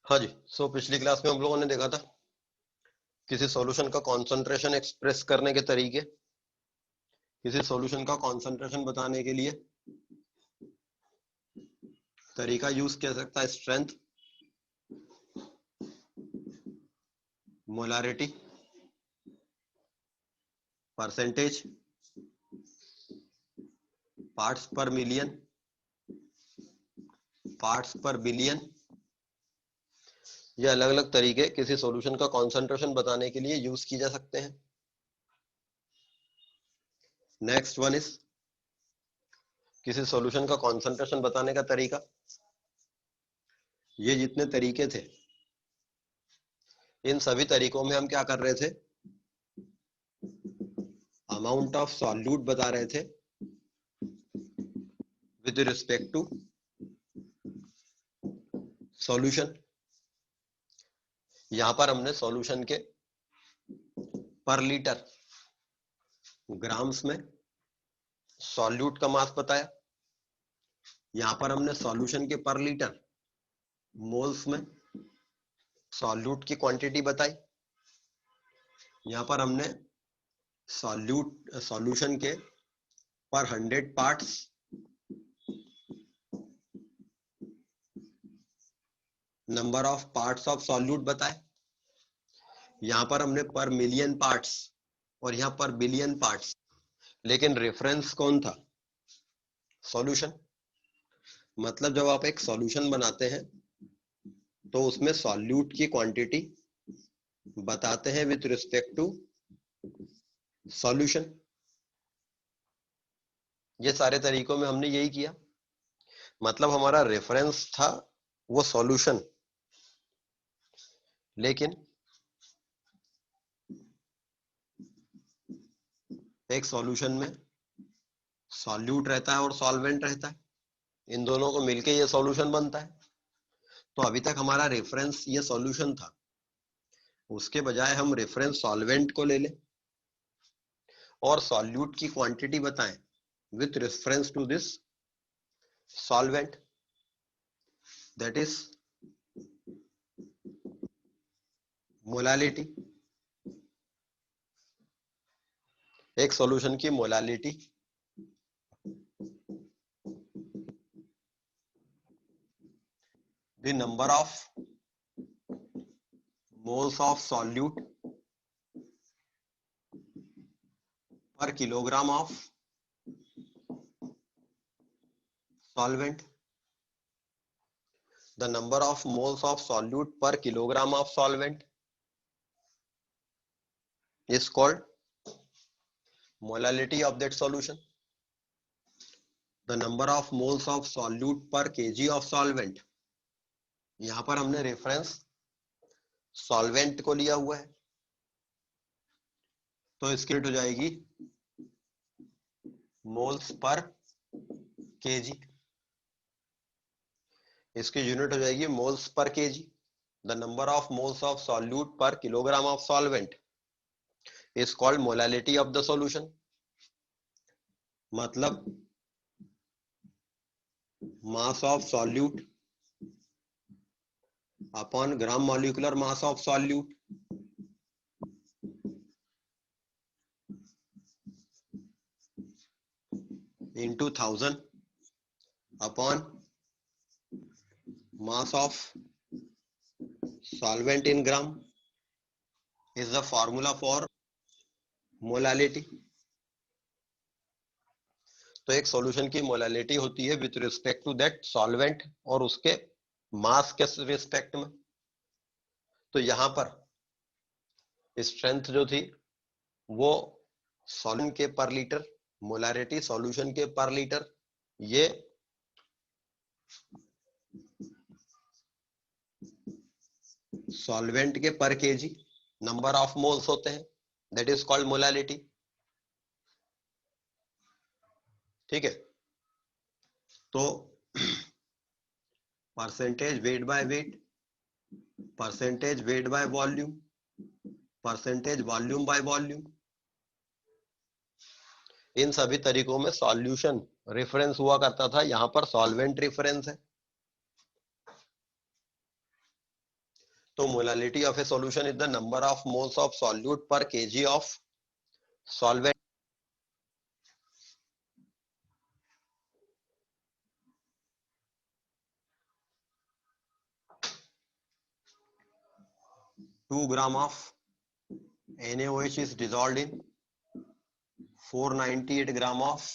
हाँ जी। पिछली क्लास में हम लोगों ने देखा था किसी सॉल्यूशन का कॉन्सेंट्रेशन एक्सप्रेस करने के तरीके, किसी सॉल्यूशन का कॉन्सेंट्रेशन बताने के लिए तरीका यूज किया सकता है स्ट्रेंथ, मोलारिटी, परसेंटेज, पार्ट्स पर मिलियन, पार्ट्स पर बिलियन। ये अलग अलग तरीके किसी सॉल्यूशन का कॉन्सेंट्रेशन बताने के लिए यूज किए जा सकते हैं। नेक्स्ट वन इज किसी सॉल्यूशन का कॉन्सेंट्रेशन बताने का तरीका। ये जितने तरीके थे, इन सभी तरीकों में हम क्या कर रहे थे? अमाउंट ऑफ सॉल्यूट बता रहे थे विद रिस्पेक्ट टू सॉल्यूशन। यहां पर हमने सॉल्यूशन के पर लीटर ग्राम्स में सॉल्यूट का मास बताया। यहां पर हमने सॉल्यूशन के पर लीटर मोल्स में सॉल्यूट की क्वांटिटी बताई। यहां पर हमने सॉल्यूशन के पर 100 parts number of parts of solute बताए। यहां पर हमने पर मिलियन पार्ट्स और यहां पर बिलियन पार्ट्स, लेकिन रेफरेंस कौन था? सॉल्यूशन। मतलब जब आप एक सॉल्यूशन बनाते हैं तो उसमें सॉल्यूट की क्वांटिटी बताते हैं विथ रिस्पेक्ट टू सॉल्यूशन। ये सारे तरीकों में हमने यही किया। मतलब हमारा रेफरेंस था वो सॉल्यूशन, लेकिन एक सॉल्यूशन में सॉल्यूट रहता है और सॉल्वेंट रहता है, इन दोनों को मिलके ये सॉल्यूशन बनता है। तो अभी तक हमारा रेफरेंस ये सॉल्यूशन था, उसके बजाय हम रेफरेंस सॉल्वेंट को ले लें और सॉल्यूट की क्वांटिटी बताएं with reference to this solvent, that is molality. एक सॉल्यूशन की molality the number of moles of solute per kilogram of solvent. The number of moles of solute per kilogram of solvent is called molality of that solution. The number of moles of solute per kg of solvent. यहां पर हमने reference solvent को लिया हुआ है, तो इसकी unit हो जाएगी मोल्स पर केजी। इसकी यूनिट हो जाएगी moles per KG. The number of moles of solute per kilogram of solvent is called molality of the solution. मतलब mass of solute upon gram molecular mass of solute into 1000 upon mass of solvent in gram is the formula for molality. तो एक solution की molality होती है with respect to that solvent और उसके मास के respect में। तो यहां पर स्ट्रेंथ जो थी वो सॉल्वेंट के पर लीटर, मोलारिटी सॉल्यूशन के पर लीटर, ये सॉल्वेंट के पर केजी नंबर ऑफ मोल्स होते हैं, दैट इज कॉल्ड मोलालिटी। ठीक है, तो percentage weight by weight, percentage weight by volume, percentage volume by volume, इन सभी तरीकों में सॉल्यूशन रेफरेंस हुआ करता था। यहां पर सॉल्वेंट रेफरेंस है। तो molality of a solution is the number of moles of solute per KG of solvent. 2 gram of NaOH is dissolved in 498 gram of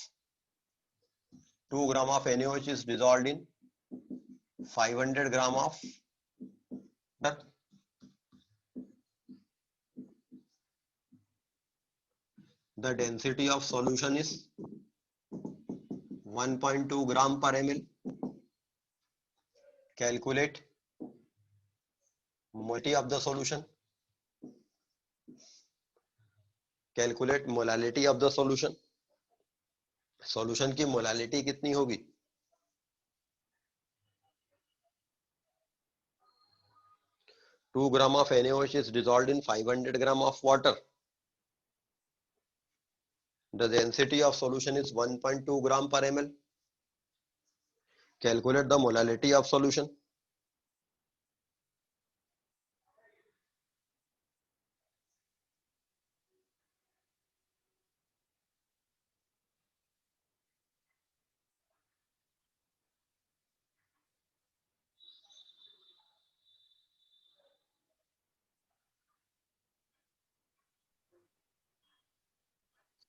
2 gram of NaOH is dissolved in 500 gram of water. The density of solution is 1.2 gram per ml. Calculate molality of the solution. Calculate molality of the solution. Solution की molality कितनी होगी? Two gram of NaOH is dissolved in 500 gram of water. The density of solution is 1.2 gram per ml. Calculate the molality of solution.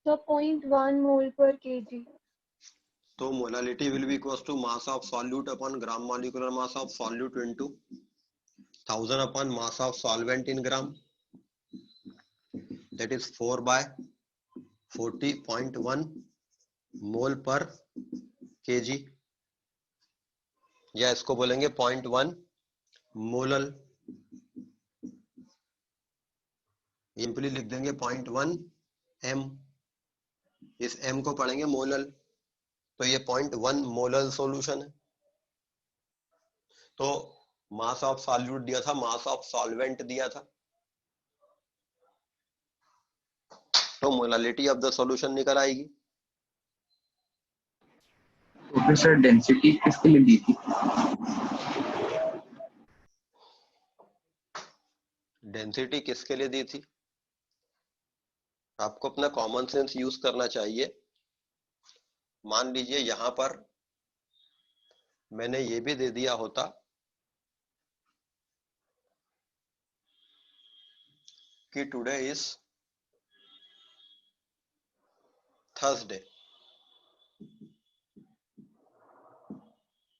So 0.1 mole per kg. So molality will be equals to mass of solute upon gram molecular mass of solute into 1000 upon mass of solvent in gram. That is 4 by 40.1 mole per kg. या इसको बोलेंगे 0.1 molal. Simply लिख देंगे 0.1 m. इस m को पढ़ेंगे molal. तो ये 0.1 मोलल सॉल्यूशन है. तो मास ऑफ सॉल्यूट दिया था, मास ऑफ सॉल्वेंट दिया था, तो मोलालिटी ऑफ द सॉल्यूशन निकल आएगी. प्रोफेसर डेंसिटी किसके लिए दी थी? डेंसिटी किसके लिए दी थी? आपको अपना कॉमन सेंस यूज करना चाहिए. मान लीजिए यहां पर मैंने ये भी दे दिया होता कि टुडे इज थर्सडे.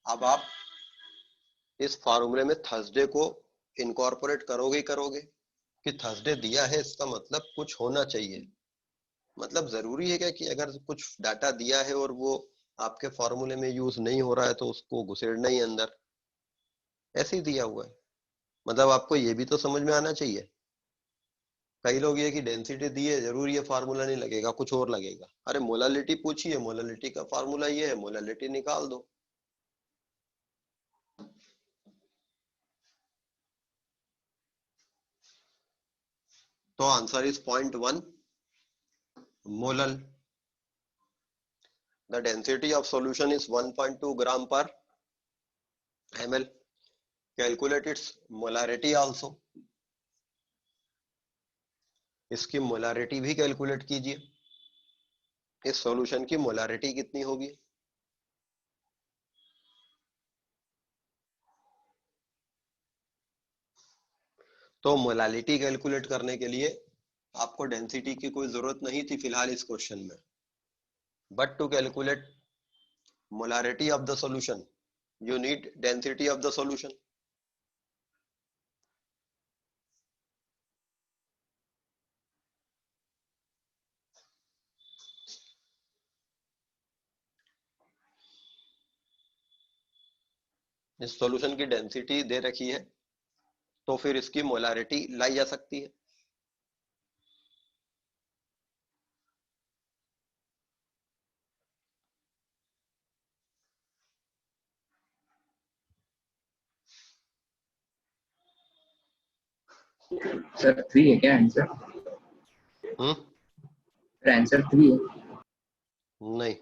अब आप इस फॉर्मूले में थर्सडे को इनकॉर्पोरेट करोगे ही करोगे कि थर्सडे दिया है, इसका मतलब कुछ होना चाहिए. मतलब जरूरी है क्या कि अगर कुछ डाटा दिया है और वो आपके फॉर्मूले में यूज नहीं हो रहा है तो उसको घुसेड़ना ही अंदर? ऐसे ही दिया हुआ है. मतलब आपको ये भी तो समझ में आना चाहिए. कई लोग ये कि डेंसिटी दी है, जरूरी है फार्मूला नहीं लगेगा, कुछ और लगेगा. अरे मोलालिटी पूछी है, मोलालिटी का फार्मूला ये है, मोलालिटी निकाल दो. तो answer is 0.1 molal. The density of solution is 1.2 gram per ml. Calculate its molarity also. इसकी मोलारिटी भी कैलकुलेट कीजिए. इस सॉल्यूशन की मोलारिटी कितनी होगी? तो मोलालिटी कैलकुलेट करने के लिए आपको डेंसिटी की कोई जरूरत नहीं थी फिलहाल इस क्वेश्चन में. But to calculate molarity of the solution you need density of the solution. इस सॉल्यूशन की डेंसिटी दे रखी है तो फिर इसकी मोलारिटी लाई जा सकती है. सर 3 है क्या आंसर? आंसर 3 है? नहीं,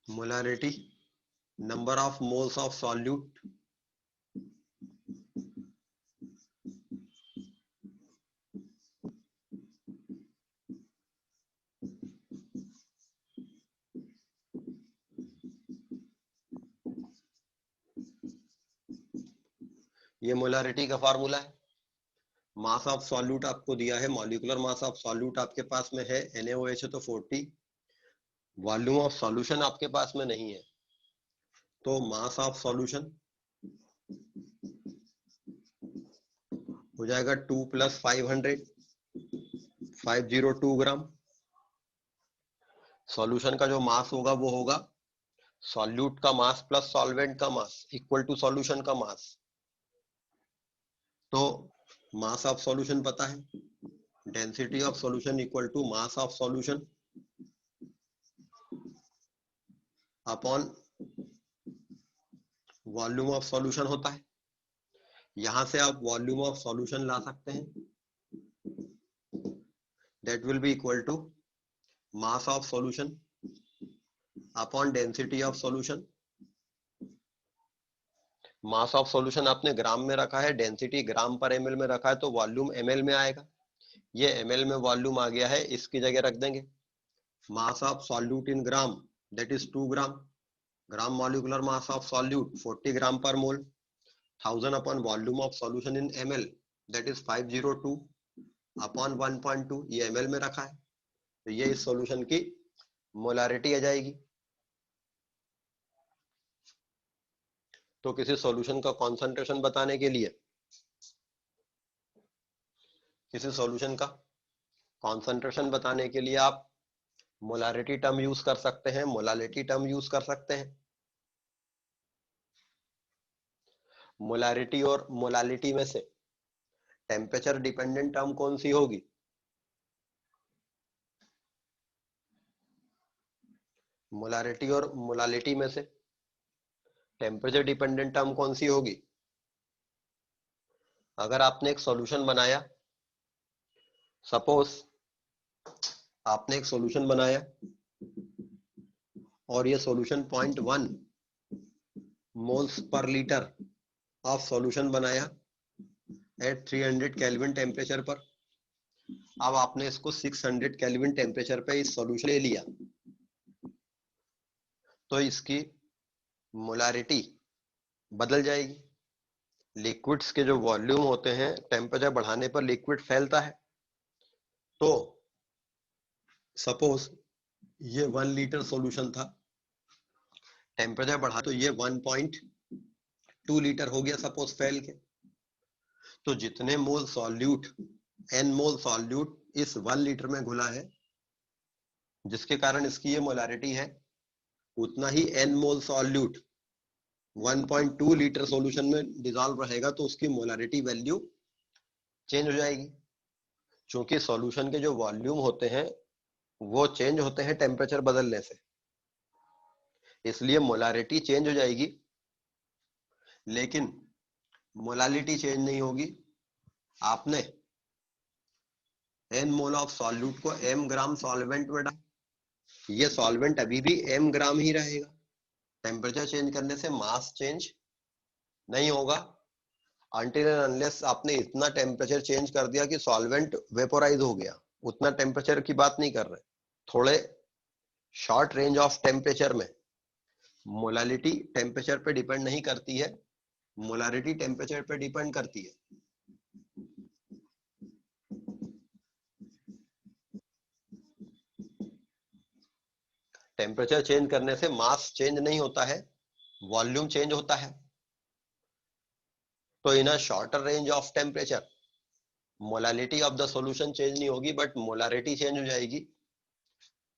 molarity number of moles of solute ये मोलारिटी का फॉर्मूला है। मास ऑफ सॉल्यूट आपको दिया है, मॉलिक्यूलर मास ऑफ सॉल्यूट आपके पास में है NaOH है तो 40, वॉल्यूम ऑफ सॉल्यूशन आपके पास में नहीं है, तो मास ऑफ सॉल्यूशन हो जाएगा 2 + 500, 502 ग्राम। सॉल्यूशन का जो मास होगा वो होगा सॉल्यूट का मास प्लस सॉल्वेंट का मास इक्वल टू सॉल्यूशन का मास। तो मास ऑफ सॉल्यूशन पता है, density of solution equal to mass of solution upon volume of solution होता है। यहां से आप वॉल्यूम ऑफ सॉल्यूशन ला सकते हैं, that will be equal to mass of solution upon density of solution. Mass of solution आपने ग्राम में रखा है, डेंसिटी ग्राम पर ml में रखा है, तो वॉल्यूम ml में आएगा। ये ml में वॉल्यूम आ गया है, इसकी जगह रख देंगे मास of solute in gram, that is 2 gram. Gram molecular mass of solute 40 ग्राम पर मोल, 1000 upon volume of solution in ml, that is 502 upon 1.2, ये ml में रखा है, तो ये इस सॉल्यूशन की मोलारिटी आ जाएगी। तो किसी सॉल्यूशन का कॉन्सेंट्रेशन बताने के लिए, किसी सॉल्यूशन का कॉन्सेंट्रेशन बताने के लिए आप मोलारिटी टर्म यूज कर सकते हैं, मोलालिटी टर्म यूज कर सकते हैं। मोलारिटी और मोलालिटी में से टेम्परेचर डिपेंडेंट टर्म कौन सी होगी? मोलारिटी और मोलालिटी में से टेम्परेचर डिपेंडेंट टर्म कौन सी होगी? अगर आपने एक सॉल्यूशन बनाया, सपोज आपने एक सॉल्यूशन बनाया और ये solution 0.1 moles per litre of solution बनाया एट 300 केल्विन टेम्परेचर पर। अब आपने इसको 600 केल्विन टेम्परेचर पे इस सॉल्यूशन ले लिया, तो इसकी मोलारिटी बदल जाएगी। लिक्विड्स के जो वॉल्यूम होते हैं, टेम्परेचर बढ़ाने पर लिक्विड फैलता है। तो सपोज ये 1 लीटर सॉल्यूशन था, टेम्परेचर बढ़ा तो ये 1.2 लीटर हो गया सपोज फैल के। तो जितने मोल सॉल्यूट, n मोल सॉल्यूट इस 1 लीटर में घुला है, जिसके कारण इसकी ये मोलारिटी है, उतना ही n मोल सॉल्यूट 1.2 लीटर सॉल्यूशन में डिसॉल्व रहेगा, तो उसकी मोलारिटी वैल्यू चेंज हो जाएगी। क्योंकि सॉल्यूशन के जो वॉल्यूम होते हैं वो चेंज होते हैं टेम्परेचर बदलने से, इसलिए मोलारिटी चेंज हो जाएगी, लेकिन मोलालिटी चेंज नहीं होगी। आपने n मोल ऑफ सॉल्यूट को m ग्राम सॉल्वेंट में डाला, ये सॉल्वेंट अभी भी m ग्राम ही रहेगा। टेम्परेचर चेंज करने से मास चेंज नहीं होगा अनटिल एंड अनलेस आपने इतना टेम्परेचर चेंज कर दिया कि सॉल्वेंट वेपोराइज हो गया। उतना टेम्परेचर की बात नहीं कर रहे, थोड़े शॉर्ट रेंज ऑफ टेम्परेचर में। मोलालिटी टेम्परेचर पे डिपेंड नहीं करती है, मोलारिटी टेम्परेचर पे डिपेंड करती है। टेम्परेचर चेंज करने से मास चेंज नहीं होता है, वॉल्यूम चेंज होता है। तो in a shorter range of temperature molality of the solution change नहीं होगी, बट मोलारिटी चेंज हो जाएगी।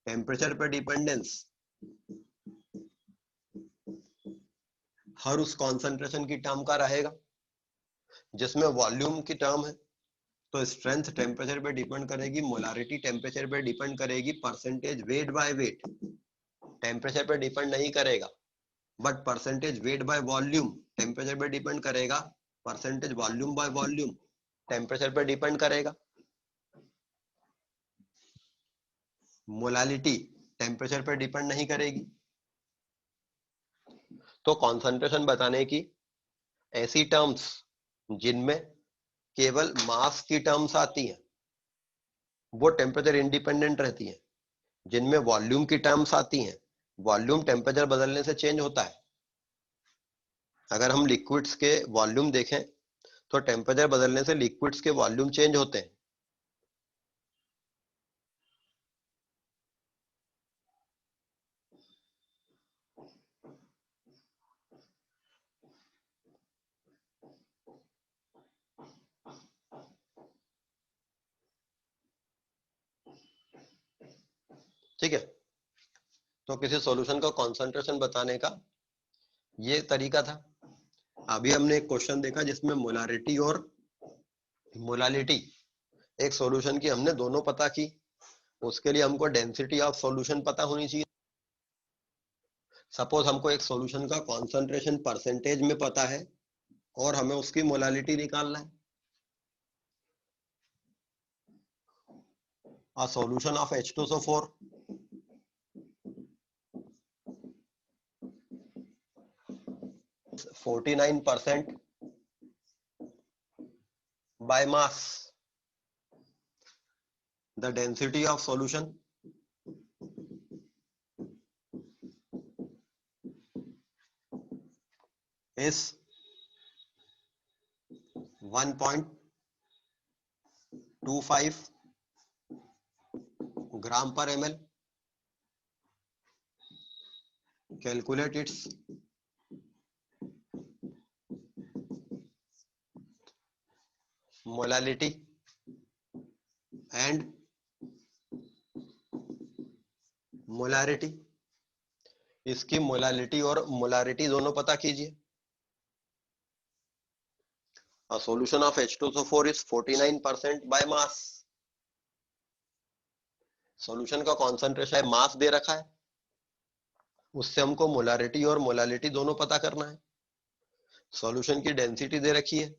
टेम्परेचर पर डिपेंडेंस हर उस कॉन्सेंट्रेशन की टर्म का रहेगा जिसमें वॉल्यूम की टर्म है। तो स्ट्रेंथ टेम्परेचर पे डिपेंड करेगी, मोलारिटी टेम्परेचर पे डिपेंड करेगी, percentage weight by wait temperature पे डिपेंड नहीं करेगा, but percentage weight by volume temperature पे डिपेंड करेगा, percentage volume by volume temperature पे डिपेंड करेगा। मोलालिटी टेम्परेचर पे डिपेंड नहीं करेगी। तो कॉन्सेंट्रेशन बताने की ऐसी टर्म्स जिनमें केवल मास की टर्म्स आती हैं वो टेम्परेचर इंडिपेंडेंट रहती हैं। जिनमें वॉल्यूम की टर्म्स आती हैं, वॉल्यूम टेम्परेचर बदलने से चेंज होता है। अगर हम लिक्विड्स के वॉल्यूम देखें तो टेम्परेचर बदलने से लिक्विड्स के वॉल्यूम चेंज होते हैं। ठीक है, तो किसी सॉल्यूशन का कॉन्सेंट्रेशन बताने का ये तरीका था। अभी हमने एक क्वेश्चन देखा जिसमें मोलारिटी और मोलालिटी एक सॉल्यूशन की हमने दोनों पता की। उसके लिए हमको डेंसिटी ऑफ सॉल्यूशन पता होनी चाहिए। सपोज हमको एक सॉल्यूशन का कॉन्सेंट्रेशन परसेंटेज में पता है और हमें उसकी मोलालिटी निकालना है। A solution of H2SO4 49% by mass. The density of solution is 1.25 gram per ml. Calculate its molality and molarity. इसकी मोलालिटी और मोलारिटी दोनों पता कीजिए। A solution of H2SO4 is 49% by mass. Solution का कॉन्सेंट्रेशन मास दे रखा है, उससे हमको मोलारिटी और मोलालिटी दोनों पता करना है। सॉल्यूशन की डेंसिटी दे रखी है,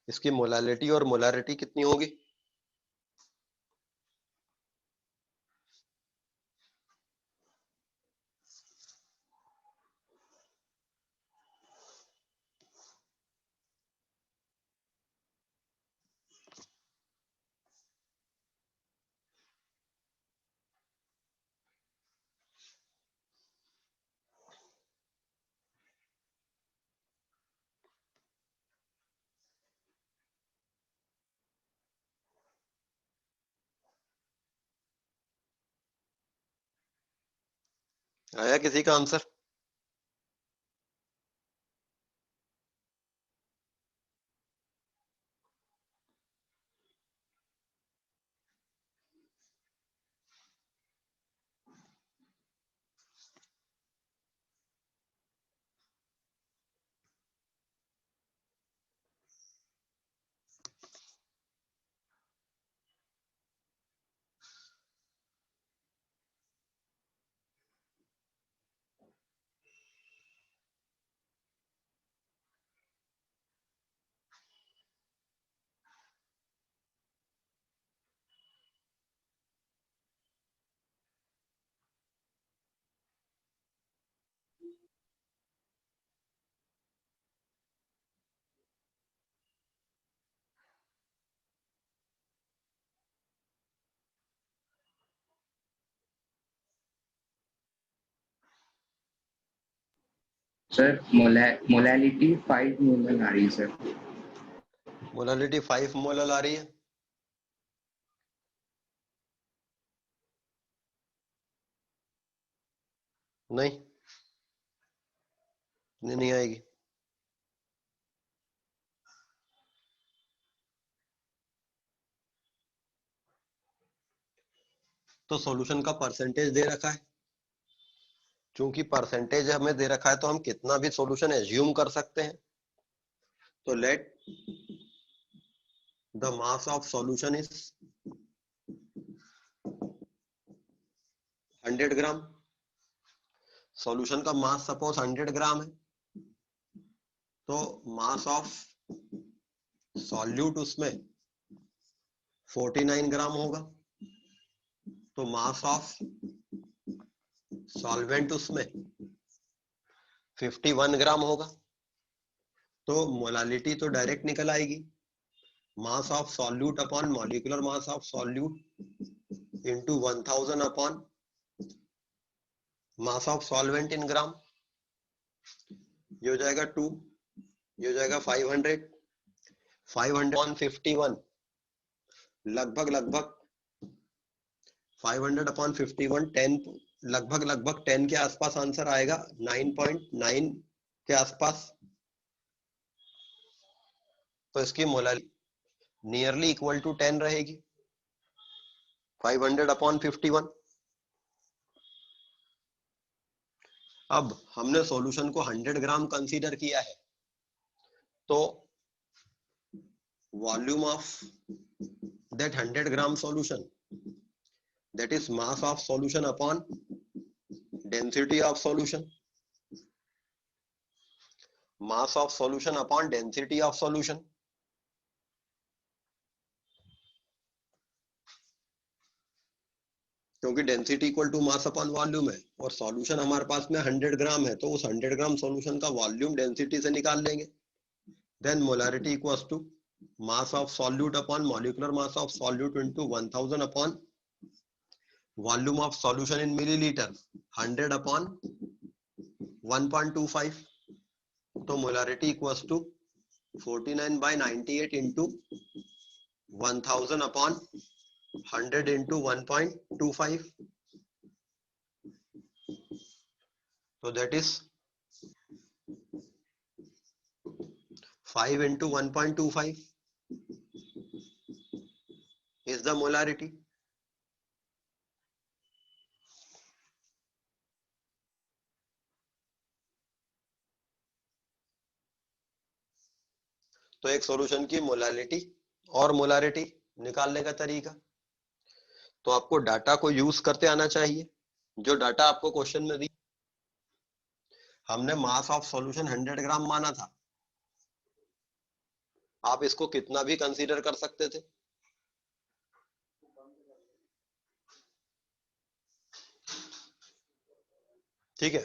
इसकी मोलालिटी और मोलारिटी कितनी होगी? आया किसी का आंसर? सर मोलैलिटी 5 मोलर आ रही है सर। मोलालिटी 5 मोलर आ रही है। नहीं, नहीं आएगी। तो सॉल्यूशन का परसेंटेज दे रखा है, क्योंकि परसेंटेज हमें दे रखा है तो हम कितना भी सॉल्यूशन एज्यूम कर सकते हैं। तो let the mass of solution is 100 gram. Solution का मास सपोज 100 ग्राम है, तो मास ऑफ सॉल्यूट उसमें 49 ग्राम होगा, तो मास ऑफ सॉल्वेंट उसमें 51 ग्राम होगा। तो मोलालिटी तो डायरेक्ट निकल आएगी, mass of solute upon molecular mass of solute into 1000 upon mass of solvent in gram. ये हो जाएगा 2, ये हो जाएगा 500 ऑन 51, लगभग 500 अपॉन 51 10, लगभग 10 के आसपास आंसर आएगा, 9.9 के आसपास। तो इसकी मोलालिटी नियरली इक्वल टू 10 रहेगी, 500 अपॉन 51। अब हमने सॉल्यूशन को 100 ग्राम कंसीडर किया है, तो volume of that 100 gram solution, that is mass of solution upon density of solution, mass of solution upon density of solution। क्योंकि density equal to mass upon volume है, और सॉल्यूशन हमारे पास में 100 ग्राम है, तो उस 100 ग्राम सॉल्यूशन का वॉल्यूम डेंसिटी से निकाल लेंगे। Then molarity equals to mass of solute upon molecular mass of solute into 1000 upon volume of solution in millilitre, 100 upon 1.25। तो molarity equals to 49/98 into 1000 upon 100 into 1.25। तो that is 5 into 1.25 is the molarity. तो एक solution की molality और molarity निकालने का तरीका, तो आपको डाटा को यूज करते आना चाहिए। जो डाटा आपको क्वेश्चन में दी, हमने मास ऑफ सॉल्यूशन 100 ग्राम माना था, आप इसको कितना भी कंसीडर कर सकते थे। ठीक है,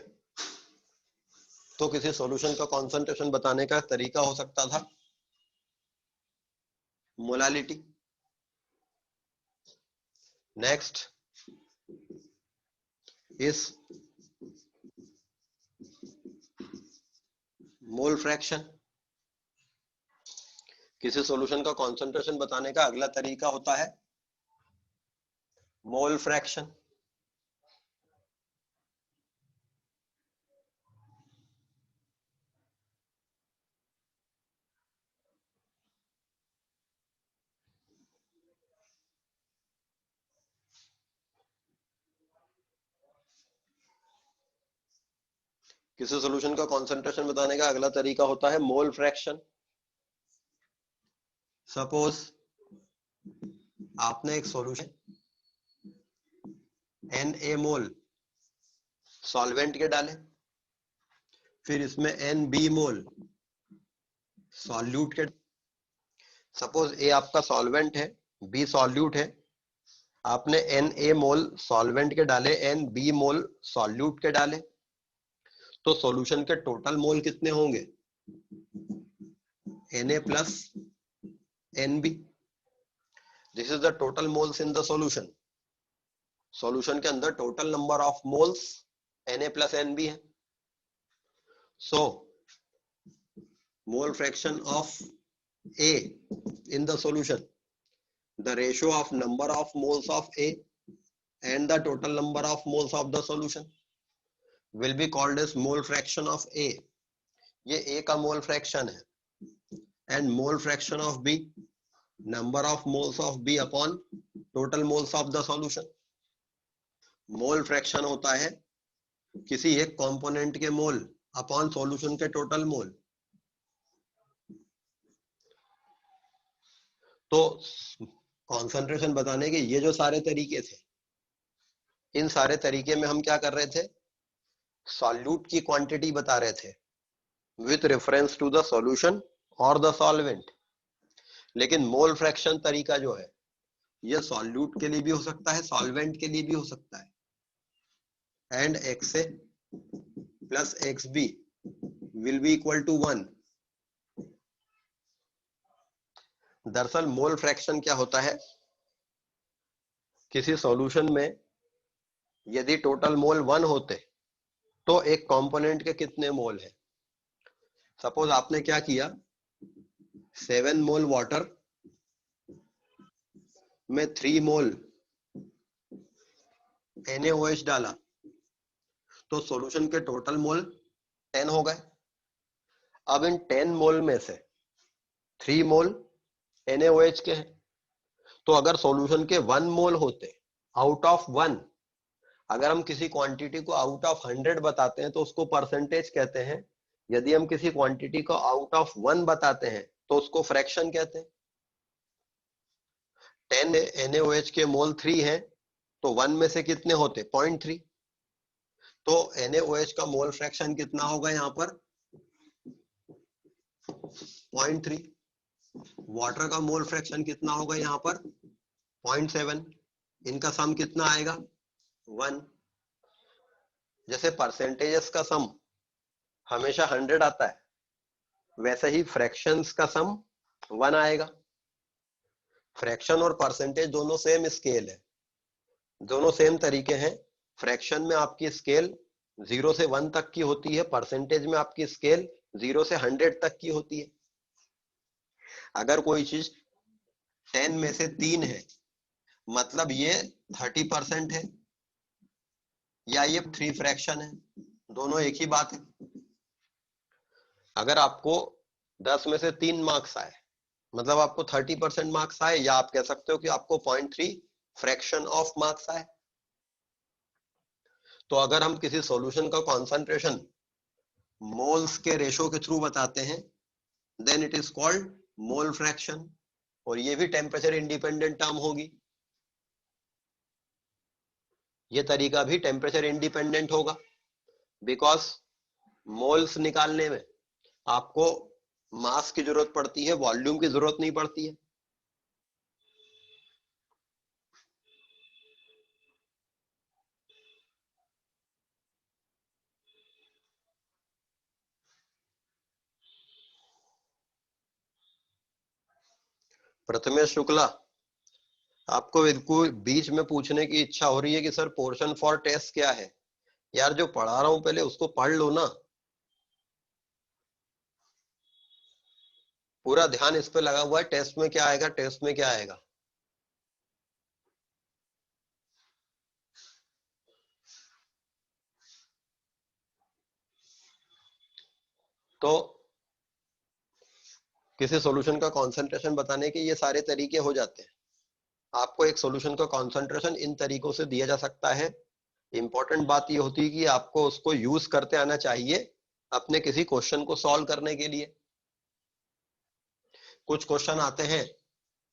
तो किसी सॉल्यूशन का कॉन्सेंट्रेशन बताने का तरीका हो सकता था molality. Next is mole fraction. किसी सॉल्यूशन का कॉन्सेंट्रेशन बताने का अगला तरीका होता है मोल फ्रैक्शन। किसी सॉल्यूशन का कॉन्सेंट्रेशन बताने का अगला तरीका होता है मोल फ्रैक्शन। सपोज आपने एक सॉल्यूशन Na मोल सॉल्वेंट के डाले, फिर इसमें Nb मोल सॉल्यूट के। सपोज ए आपका सॉल्वेंट है, बी सॉल्यूट है, आपने Na मोल सॉल्वेंट के डाले, Nb मोल सॉल्यूट के डाले, तो सॉल्यूशन के टोटल मोल कितने होंगे? Na plus Nb। This is the total moles in the solution. Solution के अंदर total number of moles Na plus Nb है। So mole fraction of A in the solution, the ratio of number of moles of A and the total number of moles of the solution will be called as mole fraction of A. ये A का mole fraction है. And mole fraction of B, number of moles of B upon total moles of the solution. Mole fraction होता है किसी एक component के mole upon solution के total mole. तो कॉन्सेंट्रेशन बताने के ये जो सारे तरीके थे, इन सारे तरीके में हम क्या कर रहे थे, सॉल्यूट की क्वांटिटी बता रहे थे with reference to the solution और द सॉल्वेंट. लेकिन मोल फ्रैक्शन तरीका जो है ये सॉल्यूट के लिए भी हो सकता है, सॉल्वेंट के लिए भी हो सकता है. And XA plus XB will be equal to 1. दरअसल मोल फ्रैक्शन क्या होता है, किसी सॉल्यूशन में यदि टोटल मोल 1 होते तो एक कंपोनेंट के कितने मोल है. सपोज आपने क्या किया, 7 मोल वाटर में 3 मोल NaOH डाला तो सॉल्यूशन के टोटल मोल 10 हो गए. अब इन 10 मोल में से 3 मोल NaOH के हैं, तो अगर सॉल्यूशन के 1 मोल होते आउट ऑफ 1, अगर हम किसी क्वांटिटी को आउट ऑफ 100 बताते हैं तो उसको परसेंटेज कहते हैं. यदि हम किसी क्वांटिटी को आउट ऑफ 1 बताते हैं तो उसको फ्रैक्शन कहते हैं. 10 NaOH के मोल 3 हैं तो 1 में से कितने होते, 0.3. तो NaOH का मोल फ्रैक्शन कितना होगा यहाँ पर, 0.3. वाटर का मोल फ्रैक्शन कितना होगा यहाँ पर, 0.7. इनका सम कितना आएगा, 1. जैसे परसेंटेजेस का सम हमेशा 100 आता है, वैसे ही फ्रैक्शंस का सम 1 आएगा. फ्रैक्शन और परसेंटेज दोनों सेम स्केल है, दोनों सेम तरीके हैं. फ्रैक्शन में आपकी स्केल 0 से 1 तक की होती है, परसेंटेज में आपकी स्केल 0 से 100 तक की होती है. अगर कोई चीज 10 में से 3 है मतलब ये 30% है या ये 3 फ्रैक्शन है, दोनों एक ही बात है. अगर आपको 10 में से 3 मार्क्स आए मतलब आपको 30% मार्क्स आए, या आप कह सकते हो कि आपको 0.3 फ्रैक्शन ऑफ मार्क्स आए. तो अगर हम किसी सॉल्यूशन का कॉन्सेंट्रेशन मोल्स के रेशो के थ्रू बताते हैं then it is called mole fraction. और ये भी टेम्परेचर इंडिपेंडेंट टर्म होगी, ये तरीका भी टेम्परेचर इंडिपेंडेंट होगा, बिकॉज मोल्स निकालने में आपको मास की जरूरत पड़ती है, वॉल्यूम की जरूरत नहीं पड़ती है. प्रथमेश शुक्ला, आपको बिल्कुल बीच में पूछने की इच्छा हो रही है कि सर पोर्शन फॉर टेस्ट क्या है. यार जो पढ़ा रहा हूं पहले उसको पढ़ लो ना, पूरा ध्यान इस पे लगा हुआ है, टेस्ट में क्या आएगा, टेस्ट में क्या आएगा. तो किसी सॉल्यूशन का कंसंट्रेशन बताने के ये सारे तरीके हो जाते हैं. आपको एक सॉल्यूशन का कंसंट्रेशन इन तरीकों से दिया जा सकता है. इंपॉर्टेंट बात ये होती है कि आपको उसको यूज करते आना चाहिए अपने किसी क्वेश्चन को सॉल्व करने के लिए. कुछ क्वेश्चन आते हैं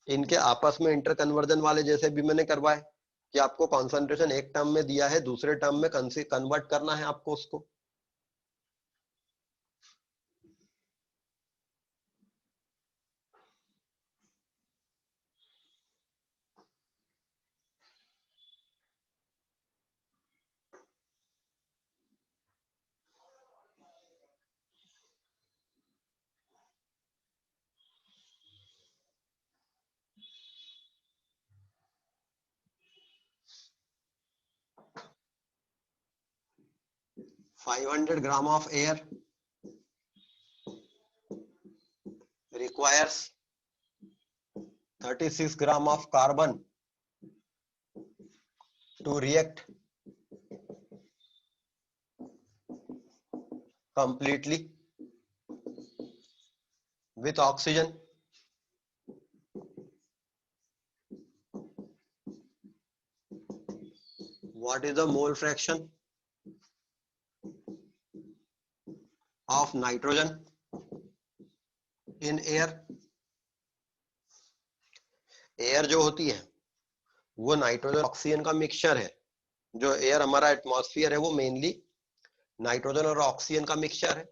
इनके आपस में इंटर कन्वर्जन वाले जैसे भी मैंने करवाए कि आपको कंसंट्रेशन एक टर्म में दिया है, दूसरे टर्म में कन्वर्ट करना है आपको उसको. $500 gram of air requires 36 gram of carbon to react completely with oxygen. What is the mole fraction of nitrogen in air? Air जो होती है वो नाइट्रोजन ऑक्सीजन का मिक्सचर है. जो एयर हमारा एटमॉस्फेयर है वो मेनली नाइट्रोजन और ऑक्सीजन का मिक्सचर है.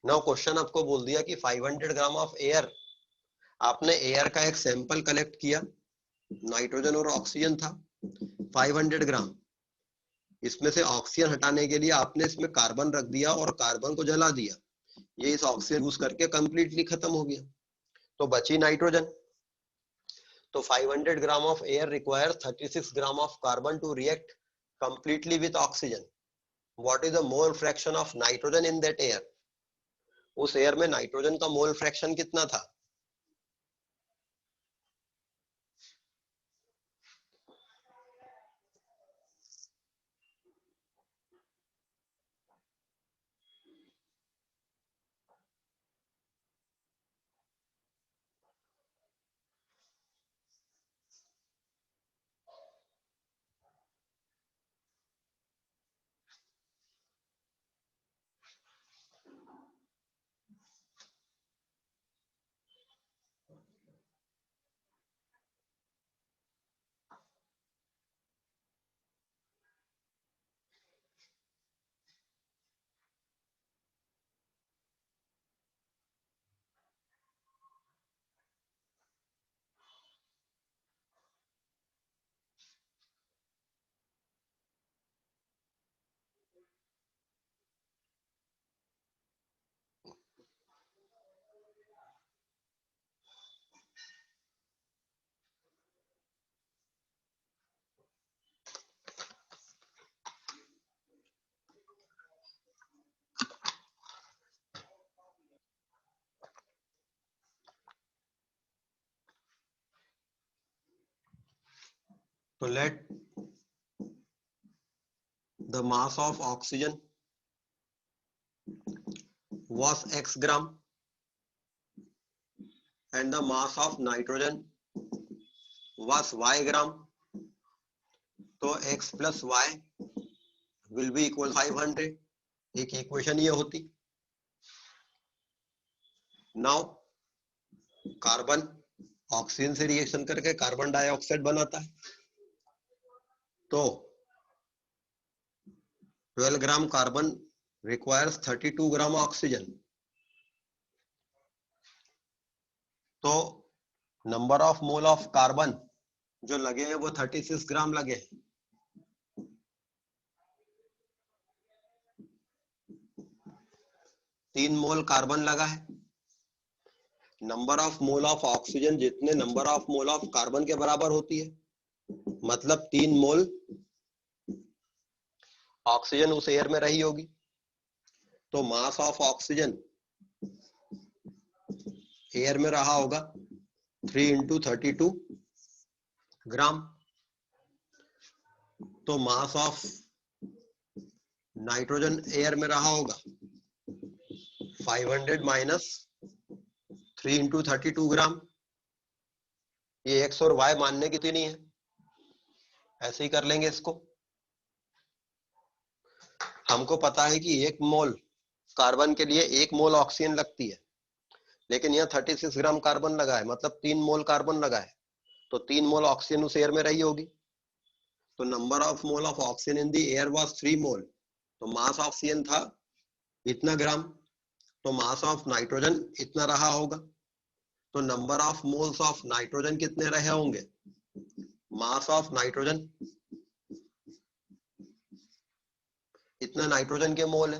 नाउ क्वेश्चन आपको बोल दिया कि 500 ग्राम ऑफ एयर, आपने एयर का एक सैंपल कलेक्ट किया, नाइट्रोजन और ऑक्सीजन था 500 ग्राम. इसमें से ऑक्सीजन हटाने के लिए आपने इसमें कार्बन रख दिया और कार्बन को जला दिया. ये इस ऑक्सीजन यूज करके कंप्लीटली खत्म हो गया, तो बची नाइट्रोजन. तो 500 gram of air requires 36 gram of carbon to react completely with oxygen. What is the mole fraction of nitrogen in that air? उस एयर में नाइट्रोजन का मोल फ्रैक्शन कितना था? So let the mass of oxygen was x gram and the mass of nitrogen was y gram. तो x plus y will be equal 500. एक equation ये होती. Now carbon oxygen से reaction करके carbon dioxide बनाता है, तो 12 gram carbon requires 32 gram oxygen. तो number of mole of carbon जो लगे हैं वो 36 ग्राम लगे हैं. तीन मोल कार्बन लगा है. Number of mole of oxygen जितने number of mole of carbon के बराबर होती है, मतलब 3 मोल ऑक्सीजन उस एयर में रही होगी. तो मास ऑफ ऑक्सीजन एयर में रहा होगा 3 into 32 ग्राम. तो मास ऑफ नाइट्रोजन एयर में रहा होगा 500 माइनस 3 into 32 ग्राम. ये x और y मानने की नहीं है, ऐसे ही कर लेंगे इसको. हमको पता है कि 1 मोल कार्बन के लिए 1 मोल ऑक्सीजन लगती है, लेकिन यहाँ 36 ग्राम कार्बन लगा है, मतलब 3 मोल कार्बन लगा है, तो 3 मोल ऑक्सीजन उस एयर में रही होगी. तो number of mole of oxygen in the air was 3 मोल. तो मास ऑफ ऑक्सीजन था इतना ग्राम, तो मास ऑफ नाइट्रोजन इतना रहा होगा. तो number of moles of nitrogen कितने रहे होंगे? मास ऑफ नाइट्रोजन इतना नाइट्रोजन के मोल है.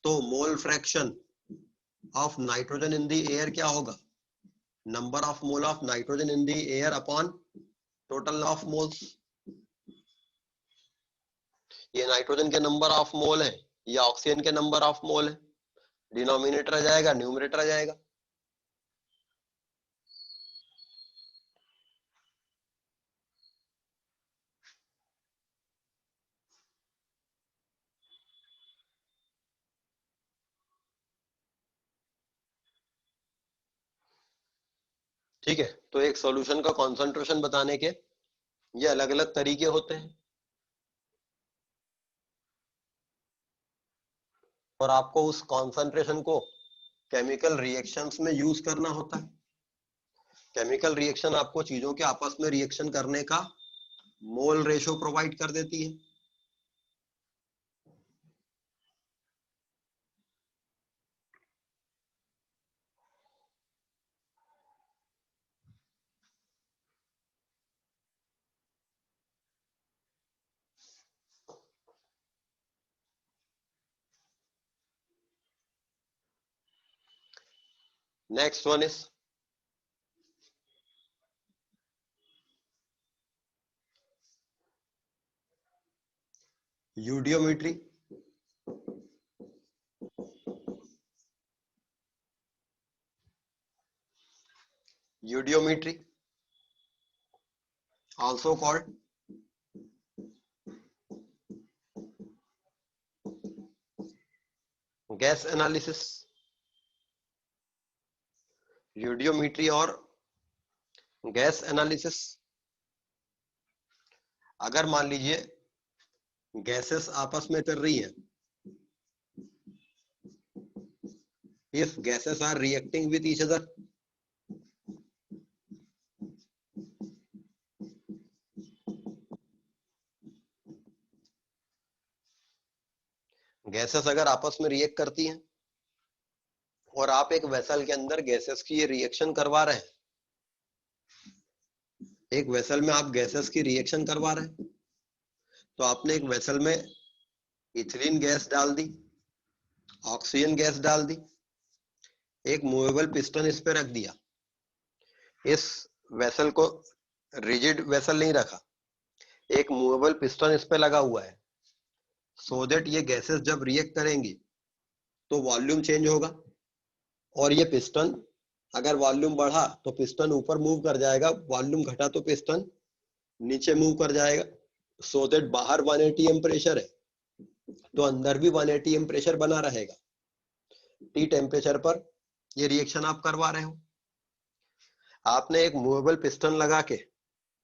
तो मोल fraction of nitrogen in the air क्या होगा? Number of mole of nitrogen in the air upon total of moles. ये नाइट्रोजन के नंबर ऑफ मोल है, या ऑक्सीजन के नंबर ऑफ मोल है. डिनोमिनेटर आ जाएगा, न्यूमरेटर आ जाएगा. ठीक है, तो एक सॉल्यूशन का कॉन्सेंट्रेशन बताने के ये अलग अलग तरीके होते हैं और आपको उस कॉन्सेंट्रेशन को केमिकल रिएक्शंस में यूज करना होता है। केमिकल रिएक्शन आपको चीजों के आपस में रिएक्शन करने का मोल रेशो प्रोवाइड कर देती है। Next one is eudiometry. Eudiometry, also called gas analysis. यूडियोमेट्री और गैस एनालिसिस, अगर मान लीजिए गैसेस आपस में कर रही हैं, if gases are reacting with each other, gases अगर आपस में रिएक्ट करती हैं और आप एक वेसल के अंदर गैसेस की ये रिएक्शन करवा रहे हैं, एक वेसल में आप गैसेस की रिएक्शन करवा रहे हैं, तो आपने एक वेसल में इथिलीन गैस डाल दी, ऑक्सीजन गैस डाल दी, एक मूवेबल पिस्टन इस पे रख दिया, इस वेसल को रिजिड वेसल नहीं रखा, एक मूवेबल पिस्टन इस पे लगा हुआ है, सो दैट ये गैसेस जब रिएक्ट करेंगी तो वॉल्यूम चेंज होगा और ये पिस्टन अगर वॉल्यूम बढ़ा तो पिस्टन ऊपर मूव कर जाएगा, वॉल्यूम घटा तो पिस्टन नीचे मूव कर जाएगा, सो दैट बाहर 180 एम प्रेशर है तो अंदर भी 180 एम प्रेशर बना रहेगा। टी टेम्परेचर पर ये रिएक्शन आप करवा रहे हो। आपने एक मूवेबल पिस्टन लगा के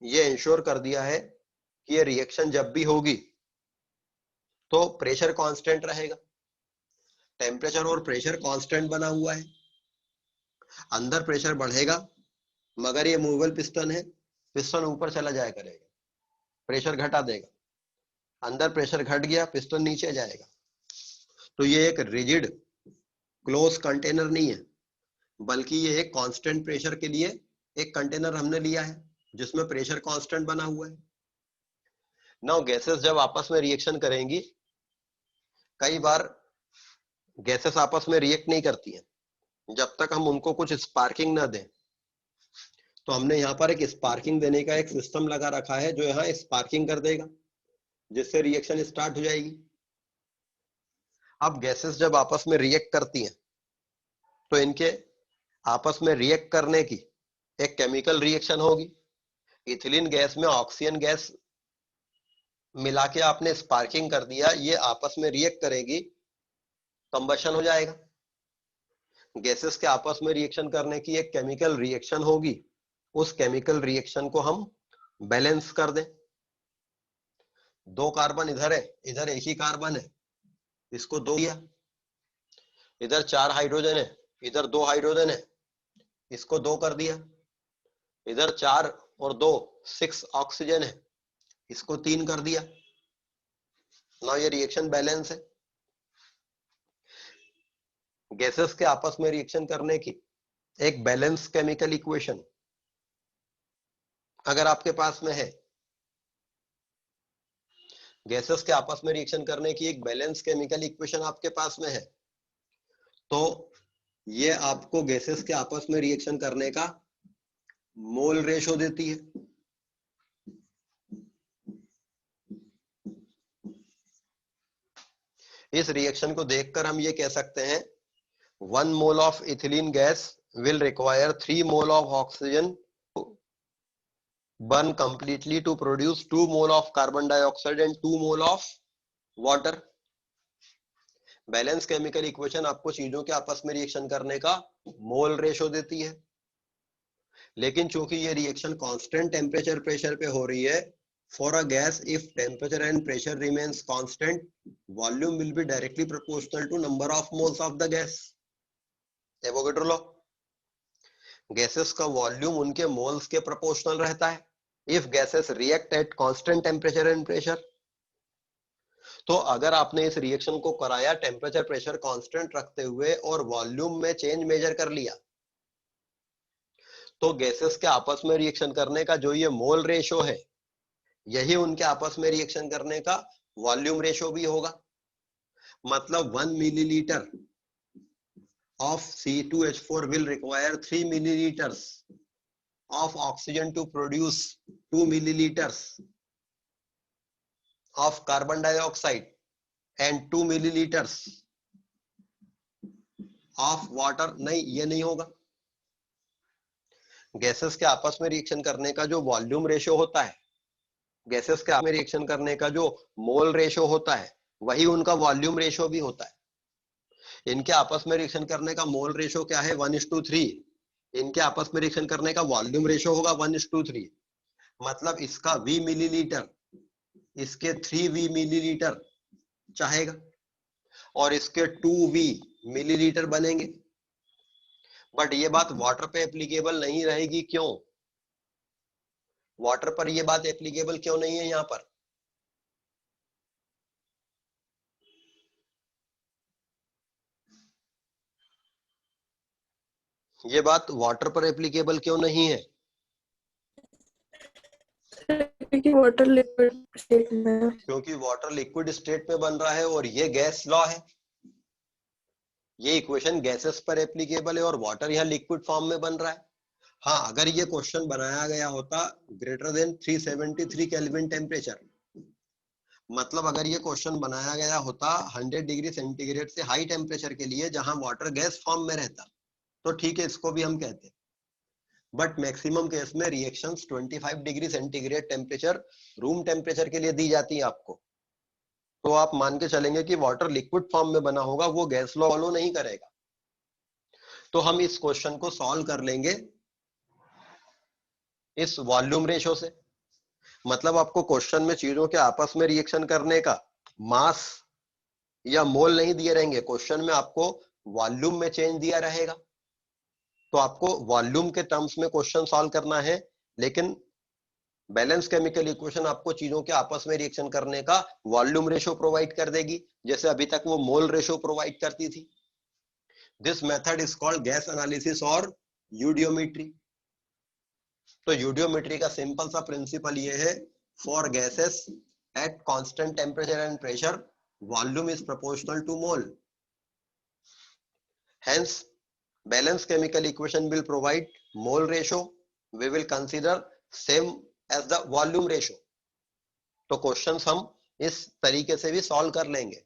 ये इंश्योर कर दिया है कि ये रिएक्शन जब भी होगी तो प्रेशर कांस्टेंट रहेगा, टेम्परेचर और प्रेशर कांस्टेंट बना हुआ है, अंदर प्रेशर बढ़ेगा मगर ये मूवेबल पिस्टन है, पिस्टन ऊपर चला जाया करेगा, प्रेशर घटा देगा, अंदर प्रेशर घट गया पिस्टन नीचे जाएगा। तो ये एक रिजिड क्लोज कंटेनर नहीं है, बल्कि ये एक कांस्टेंट प्रेशर के लिए एक कंटेनर हमने लिया है जिसमें प्रेशर कांस्टेंट बना हुआ है। नाउ गैसेस जब आपस में रिएक्शन करेंगी, कई बार गैसेस आपस में रिएक्ट नहीं करती हैं जब तक हम उनको कुछ स्पार्किंग ना दें, तो हमने यहाँ पर एक स्पार्किंग देने का एक सिस्टम लगा रखा है जो यहाँ स्पार्किंग कर देगा जिससे रिएक्शन स्टार्ट हो जाएगी। अब गैसेस जब आपस में रिएक्ट करती हैं तो इनके आपस में रिएक्ट करने की एक केमिकल रिएक्शन होगी। इथिलीन गैस में ऑक्सीजन गैस मिला के आपने स्पार्किंग कर दिया, ये आपस में रिएक्ट करेगी, कंबशन हो जाएगा। गैसेस के आपस में रिएक्शन करने की एक केमिकल रिएक्शन होगी, उस केमिकल रिएक्शन को हम बैलेंस कर दें। 2 कार्बन इधर है, इधर एक ही कार्बन है, इसको 2 दिया, इधर 4 हाइड्रोजन है, इधर 2 हाइड्रोजन है, इसको 2 कर दिया, इधर 4 और 2 6 ऑक्सीजन है, इसको 3 कर दिया। ना ये रिएक्शन बैलेंस है। गैसेस के आपस में रिएक्शन करने की एक बैलेंस केमिकल इक्वेशन अगर आपके पास में है, गैसेस के आपस में रिएक्शन करने की एक बैलेंस केमिकल इक्वेशन आपके पास में है, तो ये आपको गैसेस के आपस में रिएक्शन करने का मोल रेशो देती है। इस रिएक्शन को देखकर हम ये कह सकते हैं 1 mole of ethylene gas will require 3 mole of oxygen to burn completely to produce 2 mole of carbon dioxide and 2 mole of water. Balance chemical equation आपको चीजों के आपस में रिएक्शन करने का मोल रेशो देती है। लेकिन चूंकि ये रिएक्शन कांस्टेंट टेम्परेचर प्रेशर पे हो रही है, for a gas if temperature and pressure remains constant, volume will be directly proportional to number of moles of the gas. Avogadro law, gases का वॉल्यूम उनके मोल्स के प्रोपोर्शनल रहता है if gases react at constant temperature and pressure. तो अगर आपने इस reaction को कराया टेम्परेचर प्रेशर कांस्टेंट रखते हुए और वॉल्यूम में चेंज मेजर कर लिया, तो गैसेस के आपस में रिएक्शन करने का जो ये मोल रेशो है, यही उनके आपस में रिएक्शन करने का वॉल्यूम रेशो भी होगा। मतलब 1 millilitre of C2H4 will require 3 milliliters of oxygen to produce 2 milliliters of carbon dioxide and 2 milliliters of water। नहीं, ये नहीं होगा। गैसेस के आपस में रिएक्शन करने का जो वॉल्यूम रेशो होता है, गैसेस के आपस में रिएक्शन करने का जो मोल रेशो होता है, वही उनका वॉल्यूम रेशो भी होता है। इनके आपस में रिएक्शन करने का मोल रेशो क्या है? 1:3। इनके आपस में रिएक्शन करने का वॉल्यूम रेशो होगा 1:3। मतलब इसका V मिलीलीटर इसके 3V मिलीलीटर चाहेगा और इसके 2V मिलीलीटर बनेंगे। बट ये बात वाटर पे एप्लीकेबल नहीं रहेगी। क्यों? वाटर पर ये बात एप्लीकेबल क्यों नहीं है? यहां पर ये बात वाटर पर एप्लीकेबल क्यों नहीं है? क्योंकि वाटर लिक्विड स्टेट में, क्योंकि वाटर लिक्विड स्टेट में बन रहा है और ये गैस लॉ है। ये इक्वेशन गैसेस पर एप्लीकेबल है और वाटर यहाँ लिक्विड फॉर्म में बन रहा है। हाँ, अगर ये क्वेश्चन बनाया गया होता ग्रेटर देन 373 केल्विन टेम्परेचर, मतलब अगर ये क्वेश्चन बनाया गया होता 100 डिग्री सेंटीग्रेड से हाई टेम्परेचर के लिए जहां वाटर गैस फॉर्म में रहता, तो ठीक है, इसको भी हम कहते। बट मैक्सिमम केस में reactions 25 degree centigrade temperature room temperature के लिए दी जाती है आपको, तो आप मान के चलेंगे कि वाटर लिक्विड फॉर्म में बना होगा, वो गैस लॉ फॉलो नहीं करेगा। तो हम इस क्वेश्चन को सॉल्व कर लेंगे इस वॉल्यूम रेशो से। मतलब आपको क्वेश्चन में चीजों के आपस में रिएक्शन करने का मास या मोल नहीं दिए रहेंगे, क्वेश्चन में आपको वॉल्यूम में चेंज दिया रहेगा। तो आपको वॉल्यूम के टर्म्स में क्वेश्चन सॉल्व करना है, लेकिन बैलेंस केमिकल इक्वेशन आपको चीजों के आपस में रिएक्शन करने का वॉल्यूम रेशो प्रोवाइड कर देगी, जैसे अभी तक वो मोल रेशो प्रोवाइड करती थी। This method is called gas analysis और यूडियोमेट्री। तो यूडियोमेट्री का सिंपल सा प्रिंसिपल ये है, for gases at constant temperature and pressure volume is proportional to mole, hence balanced chemical equation will provide mole ratio, we will consider same as the volume ratio। तो questions हम इस तरीके से भी solve कर लेंगे।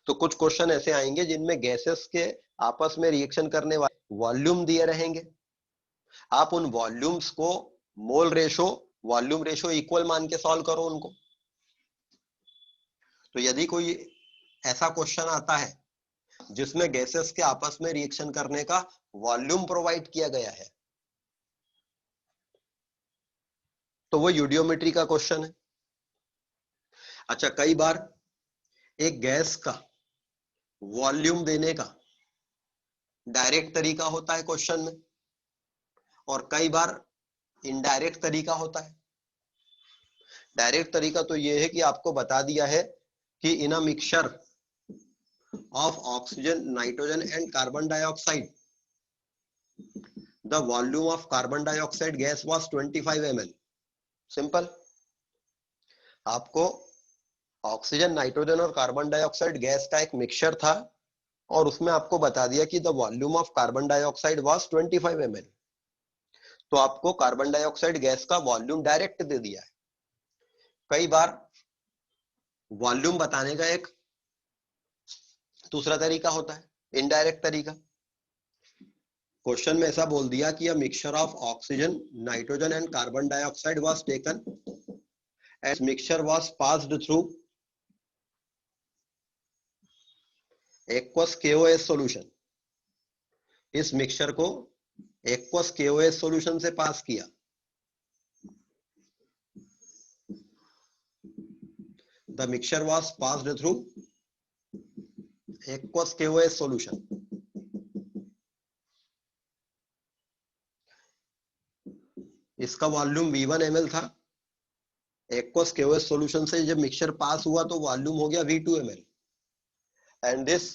तो कुछ क्वेश्चन ऐसे आएंगे जिनमें गैसेस के आपस में रिएक्शन करने वाले वॉल्यूम दिए रहेंगे, आप उन वॉल्यूम्स को mole ratio volume ratio equal मान के सॉल्व करो उनको। तो यदि कोई ऐसा क्वेश्चन आता है जिसमें गैसेस के आपस में रिएक्शन करने का वॉल्यूम प्रोवाइड किया गया है, तो वो यूडियोमेट्री का क्वेश्चन है। अच्छा, कई बार एक गैस का वॉल्यूम देने का डायरेक्ट तरीका होता है क्वेश्चन में, और कई बार इनडायरेक्ट तरीका होता है। डायरेक्ट तरीका तो ये है कि आपको बता दिया है कि in a mixture of oxygen, nitrogen and carbon dioxide, the volume of carbon dioxide gas was 25 ml। Simple, आपको ऑक्सीजन, नाइट्रोजन और कार्बन डाइऑक्साइड गैस का एक मिक्सचर था और उसमें आपको बता दिया कि the volume of carbon dioxide was 25 ml। तो आपको कार्बन डाइऑक्साइड गैस का वॉल्यूम डायरेक्ट दे दिया है। कई बार वॉल्यूम बताने का एक दूसरा तरीका होता है, इनडायरेक्ट तरीका। क्वेश्चन में ऐसा बोल दिया कि a mixture of oxygen, nitrogen and carbon dioxide was taken and mixture was passed through aqueous KOH solution. इस मिक्सचर को एक्वस केओएस सॉल्यूशन से पास किया, the mixture was passed through aqueous KOH solution. इसका वॉल्यूम V1 ml था, aqueous KOH solution से जब mixture पास हुआ तो वॉल्यूम हो गया V2 ml, and this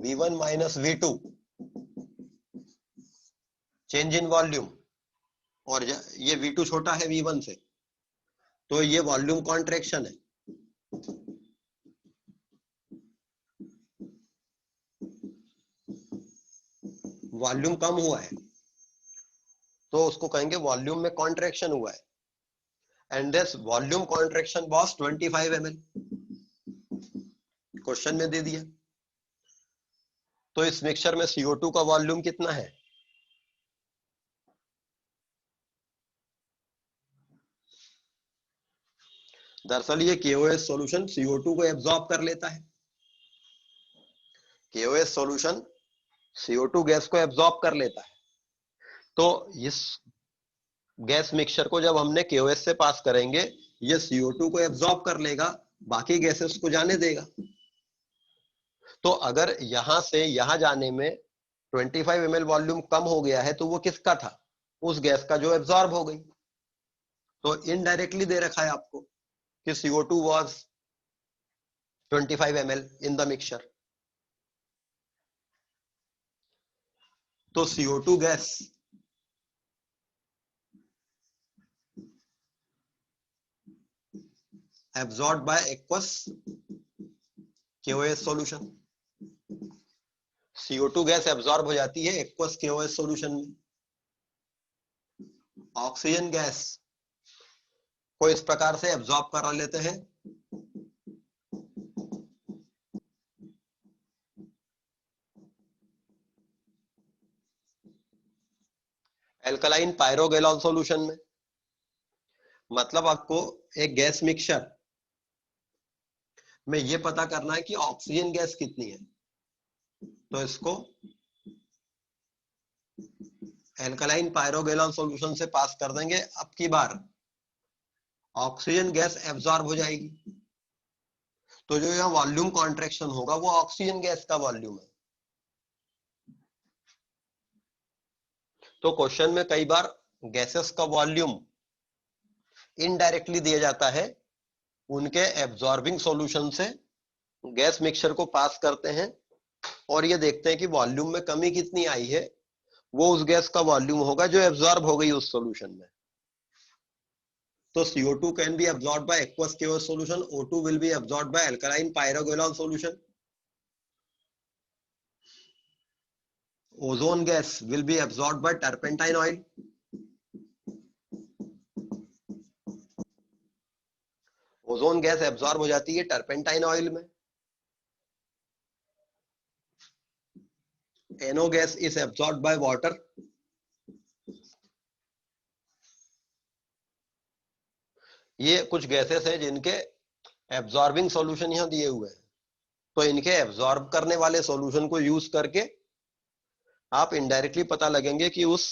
V1 minus V2 change in volume, और ये V2 छोटा है V1 से, तो ये वॉल्यूम कॉन्ट्रैक्शन है। वॉल्यूम कम हुआ है तो उसको कहेंगे वॉल्यूम में कॉन्ट्रैक्शन हुआ है, and this volume contraction was 25 ml, question में दे दिया। तो इस मिक्सचर में CO2 का वॉल्यूम कितना है? दरअसल ये KOH सॉल्यूशन CO2 को एब्जॉर्ब कर लेता है। KOH सॉल्यूशन CO2 गैस को एब्जॉर्ब कर लेता है। तो इस गैस मिक्सचर को जब हमने KOH से पास करेंगे, ये CO2 को एब्जॉर्ब कर लेगा, बाकी गैसेस को जाने देगा। तो अगर यहां से यहां जाने में 25 ml वॉल्यूम कम हो गया है, तो वो किसका था? उस गैस का जो एब्जॉर्ब हो गई। तो इनडायरेक्टली दे रखा है आपको कि CO2 was 25 ml in the mixture. तो CO2 gas absorbed by aqueous KOH solution. CO2 gas absorb हो जाती है एक्वस KOH सॉल्यूशन में। ऑक्सीजन गैस को इस प्रकार से एब्जॉर्ब करा लेते हैं, एल्कलाइन पायरोगैलॉन सॉल्यूशन में। मतलब आपको एक गैस मिक्सचर में ये पता करना है कि ऑक्सीजन गैस कितनी है, तो इसको एल्कलाइन पायरोगैलॉन सॉल्यूशन से पास कर देंगे। अब की बार ऑक्सीजन गैस एब्जॉर्ब हो जाएगी, तो जो यहाँ वॉल्यूम कॉन्ट्रैक्शन होगा वो ऑक्सीजन गैस का वॉल्यूम है। तो क्वेश्चन में कई बार गैसेस का वॉल्यूम इनडायरेक्टली दिया जाता है, उनके एब्जॉर्बिंग सॉल्यूशन से गैस मिक्सचर को पास करते हैं और ये देखते हैं कि वॉल्यूम में कमी कितनी आई है, वो उस गैस का वॉल्यूम होगा जो एब्जॉर्ब हो गई उस सॉल्यूशन में। तो CO2 can be absorbed by aqueous KOH solution, O2 will be absorbed by alkaline pyrogalon solution. Ozone gas will be absorbed by turpentine oil. Ozone gas absorb हो जाती है टर्पेंटाइन ऑयल में। NO gas is absorbed by water. ये कुछ gases हैं जिनके absorbing solution यहां दिए हुए हैं, तो इनके एब्जॉर्ब करने वाले सॉल्यूशन को यूज करके आप इनडायरेक्टली पता लगेंगे कि उस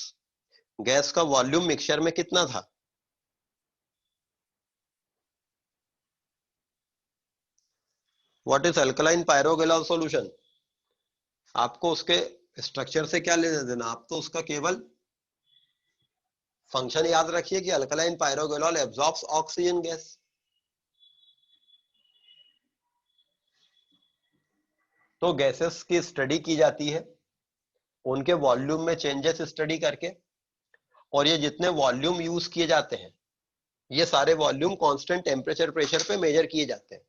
गैस का वॉल्यूम मिक्सचर में कितना था। What is alkaline pyrogallol solution? आपको उसके स्ट्रक्चर से क्या लेना देना, आप तो उसका केवल फंक्शन याद रखिए कि अल्कलाइन पायरोगैलॉन एब्जॉर्ब्स ऑक्सीजन गैस। तो गैसेस की स्टडी की जाती है उनके वॉल्यूम में चेंजेस स्टडी करके, और ये जितने वॉल्यूम यूज किए जाते हैं ये सारे वॉल्यूम कांस्टेंट टेम्परेचर प्रेशर पे मेजर किए जाते हैं।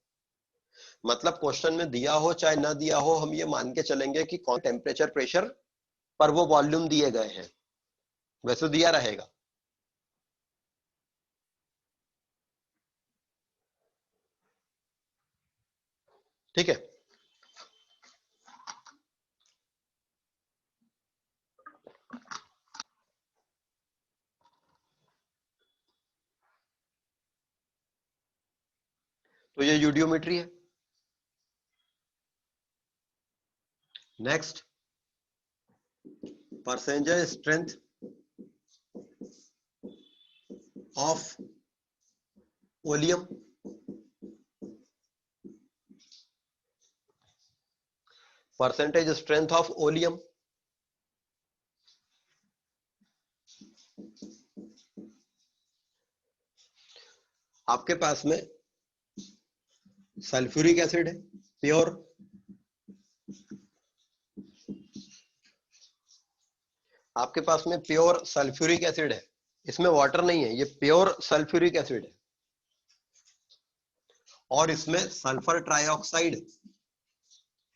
मतलब क्वेश्चन में दिया हो चाहे ना दिया हो, हम ये मान के चलेंगे कि कौन टेम्परेचर प्रेशर पर वो वॉल्यूम दिए गए हैं, वैसे दिया रहेगा। ठीक है, तो ये यूडियोमेट्री है। Next, percentage strength of oleum, percentage strength of oleum, आपके पास में सल्फ्यूरिक एसिड है प्योर, आपके पास में प्योर सल्फ्यूरिक एसिड है, इसमें वाटर नहीं है, ये प्योर सल्फ्यूरिक एसिड है, और इसमें सल्फर ट्राइऑक्साइड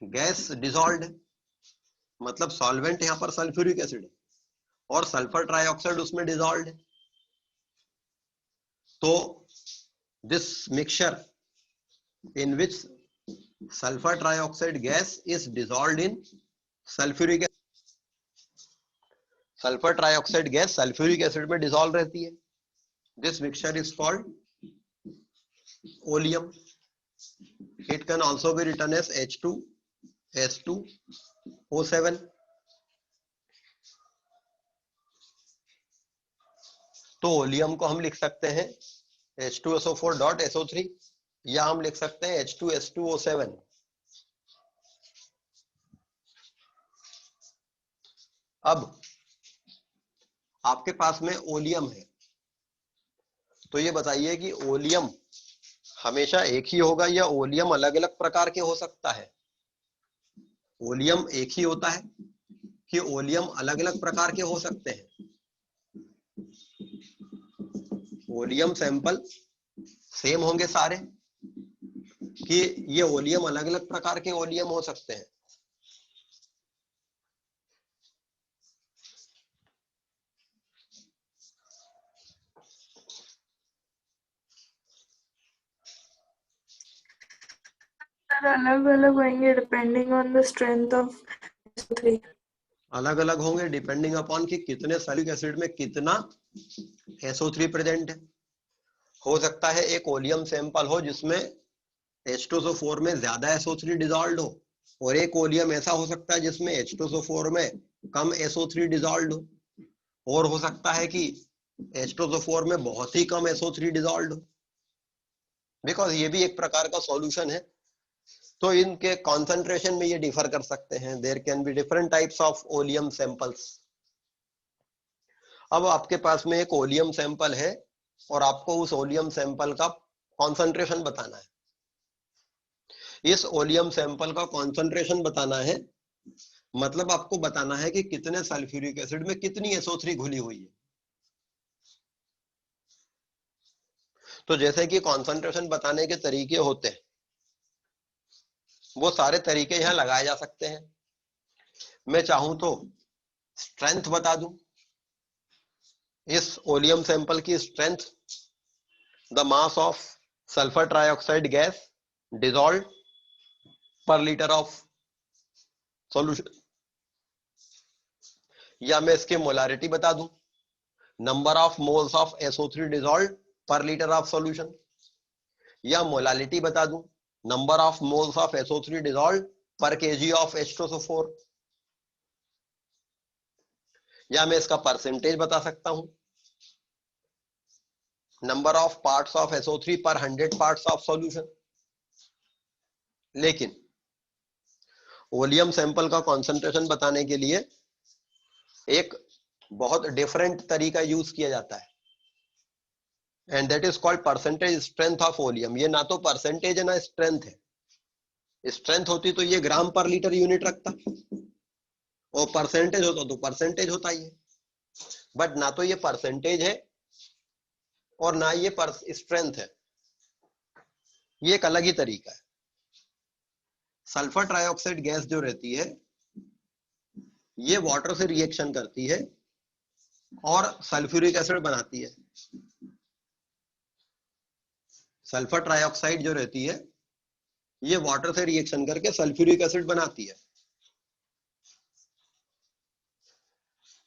गैस डिसॉल्व्ड है, मतलब सॉल्वेंट यहां पर सल्फ्यूरिक एसिड है और सल्फर ट्राइऑक्साइड उसमें डिसॉल्व्ड है। तो this mixture in which sulfur trioxide gas is dissolved in sulfuric acid, sulfur trioxide gas sulfuric acid में dissolve रहती है, this mixture is called oleum, it can also be written as H2S2O7, तो oleum को हम लिख सकते हैं H2SO4.SO3 या हम लिख सकते हैं H2S2O7। अब आपके पास में ओलियम है, तो ये बताइए कि ओलियम हमेशा एक ही होगा या ओलियम अलग अलग प्रकार के हो सकता है? ओलियम एक ही होता है कि ओलियम अलग अलग प्रकार के हो सकते हैं? ओलियम सैंपल सेम होंगे सारे कि ये ओलियम अलग अलग प्रकार के ओलियम हो सकते हैं? अलग अलग होंगे depending on the strength of SO3। अलग अलग होंगे डिपेंडिंग अपॉन कि कितने सल्फ्यूरिक एसिड में कितना SO3 प्रेजेंट है। हो सकता है एक ओलियम सैंपल हो जिसमें H2SO4 में ज्यादा SO3 डिसॉल्व्ड हो, और एक ओलियम ऐसा हो सकता है जिसमें H2SO4 में कम SO3 डिसॉल्व्ड हो, और हो सकता है कि H2SO4 में बहुत ही कम SO3 डिसॉल्व्ड हो, बिकॉज ये भी एक प्रकार का सॉल्यूशन है, तो इनके कॉन्सेंट्रेशन में ये डिफर कर सकते हैं। There can be different types of oleum samples. अब आपके पास में एक ओलियम सैंपल है और आपको उस ओलियम सैंपल का कॉन्सेंट्रेशन बताना है। इस ओलियम सैंपल का कॉन्सेंट्रेशन बताना है मतलब आपको बताना है कि कितने सल्फ्यूरिक एसिड में कितनी SO3 घुली हुई है। तो जैसे कि कॉन्सेंट्रेशन बताने के तरीके होते हैं, वो सारे तरीके यहां लगाए जा सकते हैं। मैं चाहूं तो स्ट्रेंथ बता दूं, इस ओलियम सैंपल की strength, the mass of sulphur trioxide gas dissolved पर लीटर ऑफ सॉल्यूशन, या मैं इसकी मोलारिटी बता दूं, number of moles of SO3 dissolved पर लीटर ऑफ सॉल्यूशन, या मोलालिटी बता दूं, number of moles of SO3 dissolved पर kg ऑफ H2SO4, या मैं इसका परसेंटेज बता सकता हूं, number of parts of SO3 पर 100 पार्ट्स ऑफ सॉल्यूशन। लेकिन ओलियम सैंपल का कॉन्सेंट्रेशन बताने के लिए एक बहुत डिफरेंट तरीका यूज किया जाता है, and that is called percentage strength of oleum. ये ना तो परसेंटेज है ना स्ट्रेंथ है। स्ट्रेंथ होती तो ये ग्राम पर लीटर यूनिट रखता, और परसेंटेज होता तो परसेंटेज होता ही है, बट ना तो ये परसेंटेज है और ना ये स्ट्रेंथ है, ये एक अलग ही तरीका है। सल्फर ट्राइऑक्साइड गैस जो रहती है ये वाटर से रिएक्शन करती है और सल्फ्यूरिक एसिड बनाती है। सल्फर ट्राइऑक्साइड जो रहती है ये वाटर से रिएक्शन करके सल्फ्यूरिक एसिड बनाती है।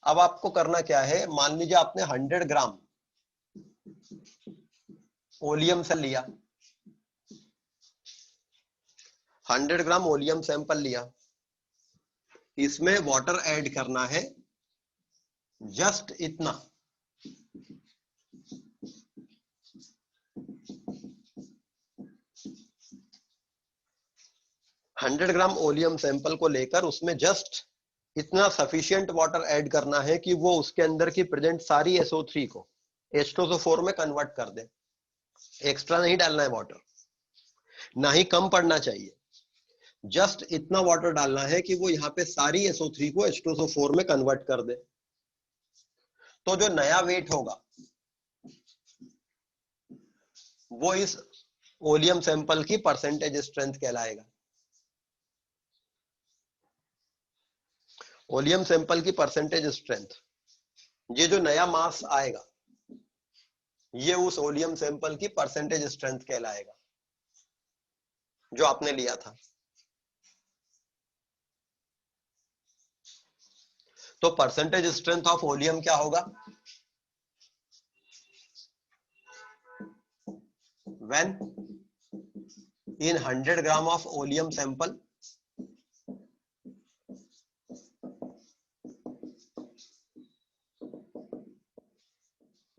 अब आपको करना क्या है, मान लीजिए आपने 100 ग्राम ओलियम से लिया, 100 ग्राम ओलियम सैंपल लिया, इसमें वाटर ऐड करना है जस्ट इतना, 100 ग्राम ओलियम सैंपल को लेकर उसमें जस्ट इतना सफिशिएंट वाटर ऐड करना है कि वो उसके अंदर की प्रेजेंट सारी SO3 को H2SO4 में कन्वर्ट कर दे। एक्स्ट्रा नहीं डालना है वाटर, ना ही कम पड़ना चाहिए, जस्ट इतना वाटर डालना है कि वो यहाँ पे सारी SO3 को H2SO4 में कन्वर्ट कर दे। तो जो नया वेट होगा वो इस ओलियम सैंपल की परसेंटेज स्ट्रेंथ कहलाएगा। ओलियम सैंपल की परसेंटेज स्ट्रेंथ, ये जो नया मास आएगा ये उस ओलियम सैंपल की परसेंटेज स्ट्रेंथ कहलाएगा जो आपने लिया था। तो परसेंटेज स्ट्रेंथ ऑफ ओलियम क्या होगा? When in 100 gram of oleum sample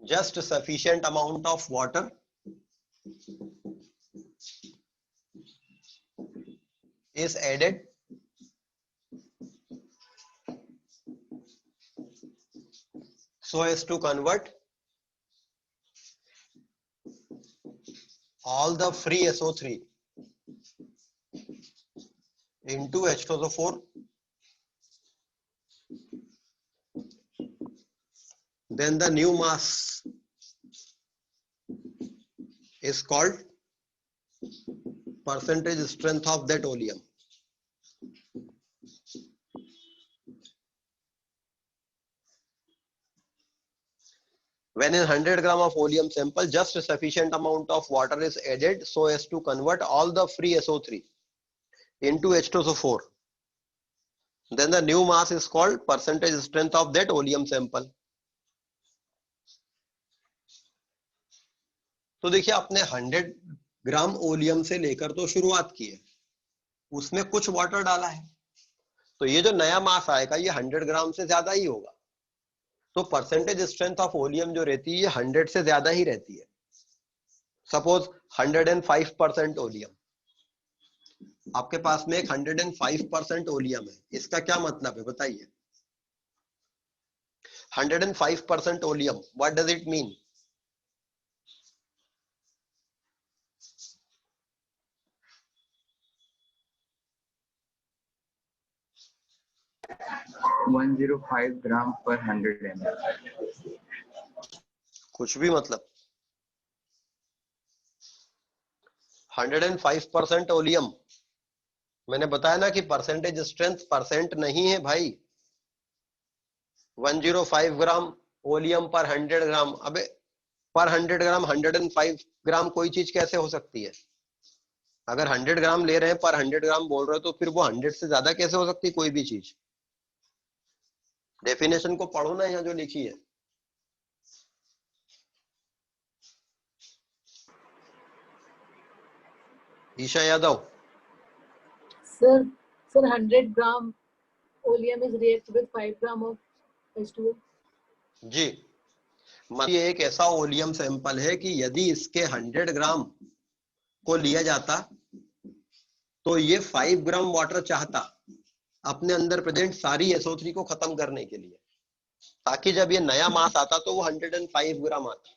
just sufficient amount of water is added so as to convert all the free SO3 into H2SO4, then the new mass is called percentage strength of that oleum. When in 100 gram of oleum sample, just a sufficient amount of water is added so as to convert all the free SO3 into H2SO4. Then the new mass is called percentage strength of that oleum sample. तो देखिए आपने 100 ग्राम oleum से लेकर तो शुरुआत की है, उसमें कुछ वाटर डाला है, तो ये जो नया मास आएगा ये 100 ग्राम से ज्यादा ही होगा। तो परसेंटेज स्ट्रेंथ ऑफ ओलियम जो रहती है ये 100 से ज्यादा ही रहती है। सपोज 105% ओलियम, आपके पास में एक 105% ओलियम है, इसका क्या मतलब है बताइए? 105% oleum, what does it mean? $105 gram per 100 ml. कुछ भी मतलब 105% ओलियम, मैंने बताया ना कि परसेंटेज स्ट्रेंथ परसेंट नहीं है भाई। 105 ग्राम ओलियम पर 100 ग्राम, अबे पर 100 ग्राम 105 ग्राम कोई चीज कैसे हो सकती है? अगर 100 ग्राम ले रहे हैं पर 100 ग्राम बोल रहे हो तो फिर वो 100 से ज्यादा कैसे हो सकती है कोई भी चीज? डेफिनेशन को पढ़ो ना यहाँ जो लिखी है। Isha Yadav. Sir, 100 gram oleum is reacted with 5 gram of H2O. जी, मतलब ये एक ऐसा ओलियम सैंपल है कि यदि इसके 100 ग्राम को लिया जाता तो ये 5 ग्राम वाटर चाहता अपने अंदर प्रेजेंट सारी SO3 को खत्म करने के लिए, ताकि जब ये नया मास आता तो वो 105 ग्राम आता।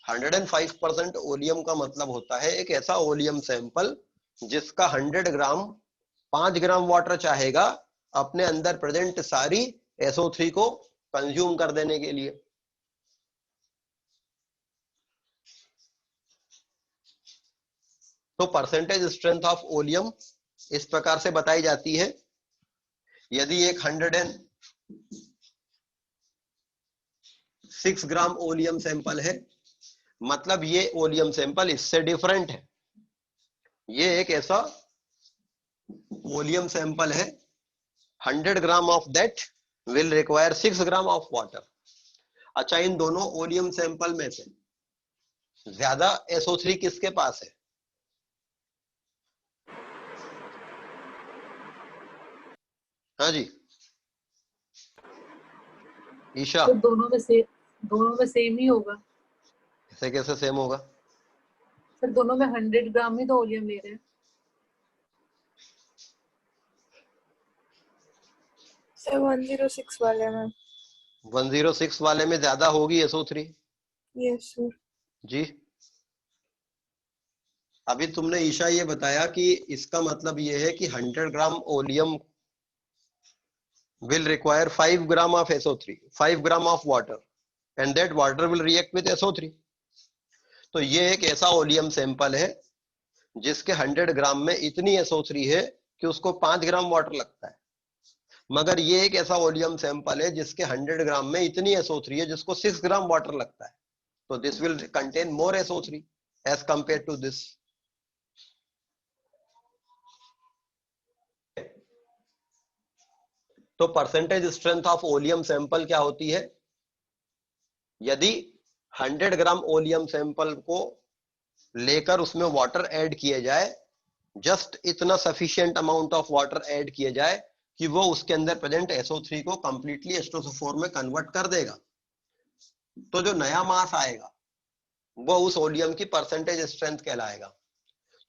105% ओलियम का मतलब होता है एक ऐसा ओलियम सैंपल जिसका 100 ग्राम 5 ग्राम वाटर चाहेगा अपने अंदर प्रेजेंट सारी SO3 को कंज्यूम कर देने के लिए। तो परसेंटेज स्ट्रेंथ ऑफ ओलियम इस प्रकार से बताई जाती है, यदि एक 106 ग्राम ओलियम सैंपल है, मतलब ये ओलियम सैंपल इससे डिफरेंट है। ये एक ऐसा ओलियम सैंपल है 100 gram of that will require 6 gram of water. अच्छा, इन दोनों ओलियम सैंपल में से ज्यादा SO3 किसके पास है? हाँ जी ईशा। तो दोनों में सेम ही होगा। ऐसे कैसे सेम होगा? सर दोनों में 100 ग्राम ही तो ओलियम ले रहे हैं। सर 106 वाले में. 106 वाले में ज्यादा होगी SO3. Yes sir. जी, अभी तुमने ईशा ये बताया कि इसका मतलब ये है कि 100 ग्राम oleum will require 5 gram of SO3, 5 gram of water, and that water will react with SO3. तो ये एक ऐसा ओलियम सैंपल है जिसके 100 ग्राम में इतनी SO3 है कि उसको 5 ग्राम वाटर लगता है, मगर ये एक ऐसा ओलियम सैंपल है जिसके 100 ग्राम में इतनी SO3 है जिसको 6 ग्राम वाटर लगता है. तो this will contain more SO3 as compare to this. तो percentage strength of oleum sample क्या होती है? यदि 100 ग्राम ओलियम सैंपल को लेकर उसमें वाटर ऐड किए जाए, जस्ट इतना sufficient amount of water add किए जाए कि वो उसके अंदर प्रेजेंट SO3 को कंप्लीटली H2SO4 में कन्वर्ट कर देगा, तो जो नया मास आएगा वो उस ओलियम की परसेंटेज स्ट्रेंथ कहलाएगा.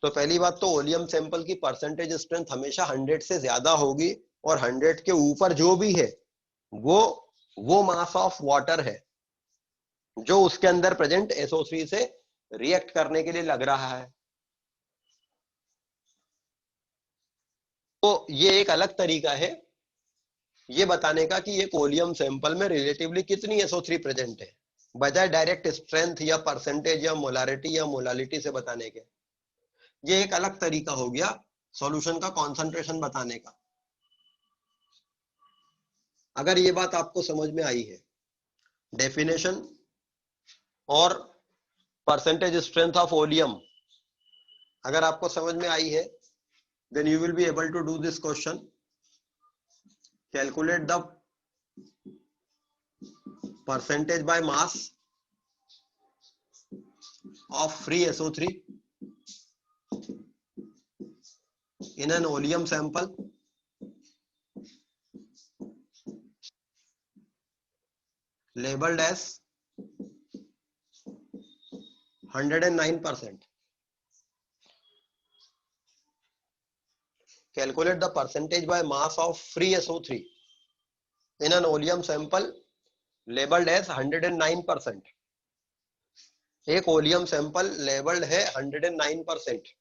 तो पहली बात तो ओलियम सैंपल की परसेंटेज स्ट्रेंथ हमेशा 100 से ज्यादा होगी, और 100 के ऊपर जो भी है वो मास ऑफ वाटर है जो उसके अंदर प्रेजेंट SO3 से रिएक्ट करने के लिए लग रहा है. तो ये एक अलग तरीका है ये बताने का कि एक ओलियम सैंपल में रिलेटिवली कितनी SO3 प्रेजेंट है, बजाय डायरेक्ट स्ट्रेंथ या परसेंटेज या मोलारिटी या मोलालिटी से बताने के. ये एक अलग तरीका हो गया सॉल्यूशन का कॉन्सेंट्रेशन बताने का. अगर ये बात आपको समझ में आई है, डेफिनेशन और परसेंटेज स्ट्रेंथ ऑफ ओलियम अगर आपको समझ में आई है, then you will be able to do this question. Calculate the percentage by mass of free SO3 in an oleum sample labeled as 109%. Calculate the percentage by mass of free SO3 in an oleum sample labeled as 109%. एक oleum sample labelled है 109%.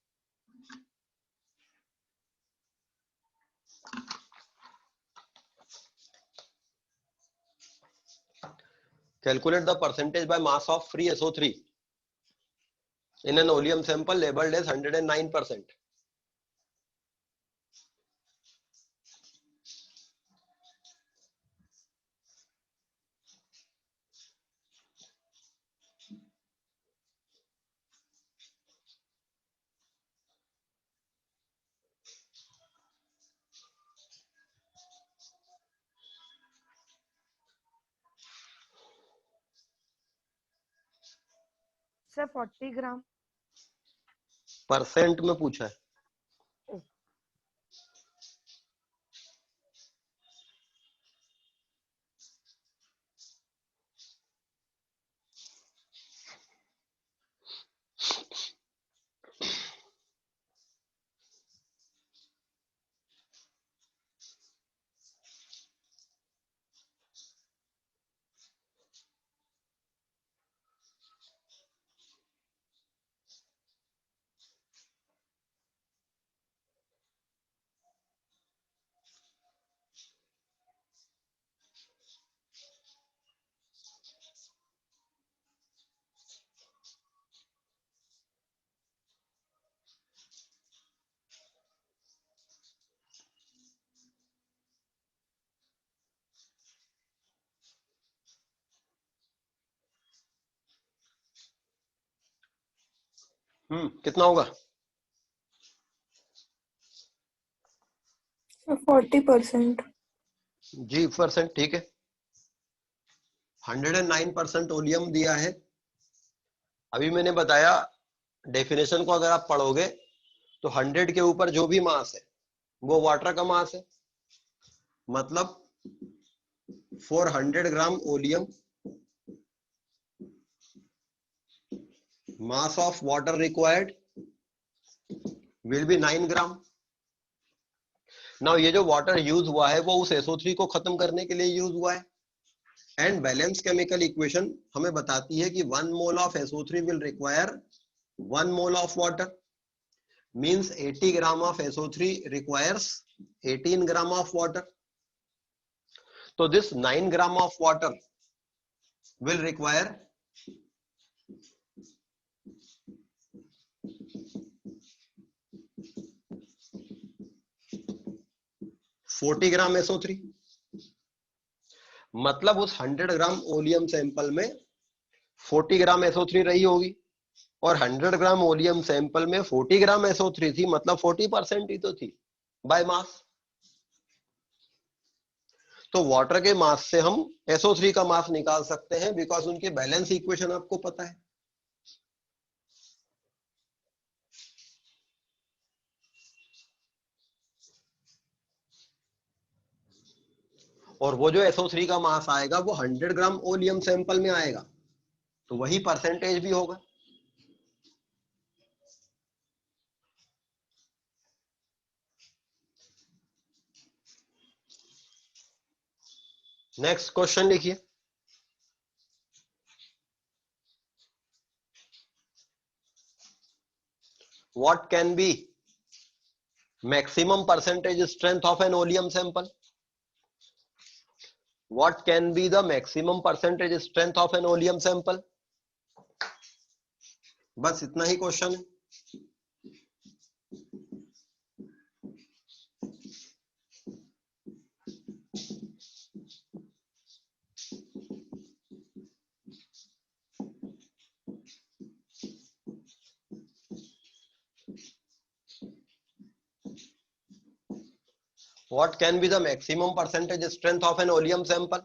Calculate the percentage by mass of free SO3 in an oleum sample labeled as 109%. Sir 40 gram percent में पूछा है. कितना होगा? 40%. जी percent ठीक है. 109% oleum दिया है. अभी मैंने बताया डेफिनेशन को अगर आप पढ़ोगे तो 100 के ऊपर जो भी मास है वो वाटर का मास है. मतलब 400 ग्राम oleum mass of water required will be 9 gram. Now ये जो वाटर यूज हुआ है वो उस SO3 को खत्म करने के लिए यूज हुआ है। एंड बैलेंस केमिकल इक्वेशन हमें बताती है कि 1 mole of SO3 will require 1 mole of water, means 80 gram of SO3 requires 18 gram of water. तो this 9 gram of water will require 40 gram SO3। मतलब उस 100 ग्राम ओलियम सैंपल में 40 ग्राम SO3 रही होगी, और 100 ग्राम ओलियम सैंपल में 40 ग्राम SO3 थी, मतलब 40% ही तो थी बाय मास। तो वाटर के मास से हम SO3 का मास निकाल सकते हैं, बिकॉज उनकी बैलेंस इक्वेशन आपको पता है। और वो जो SO3 का मास आएगा वो 100 ग्राम ओलियम सैंपल में आएगा, तो वही परसेंटेज भी होगा। नेक्स्ट क्वेश्चन लिखिए। What can be maximum percentage strength of an oleum sample? What can be the maximum percentage strength of an oleum sample? बस इतना ही क्वेश्चन है। What can be the maximum percentage strength of an oleum sample?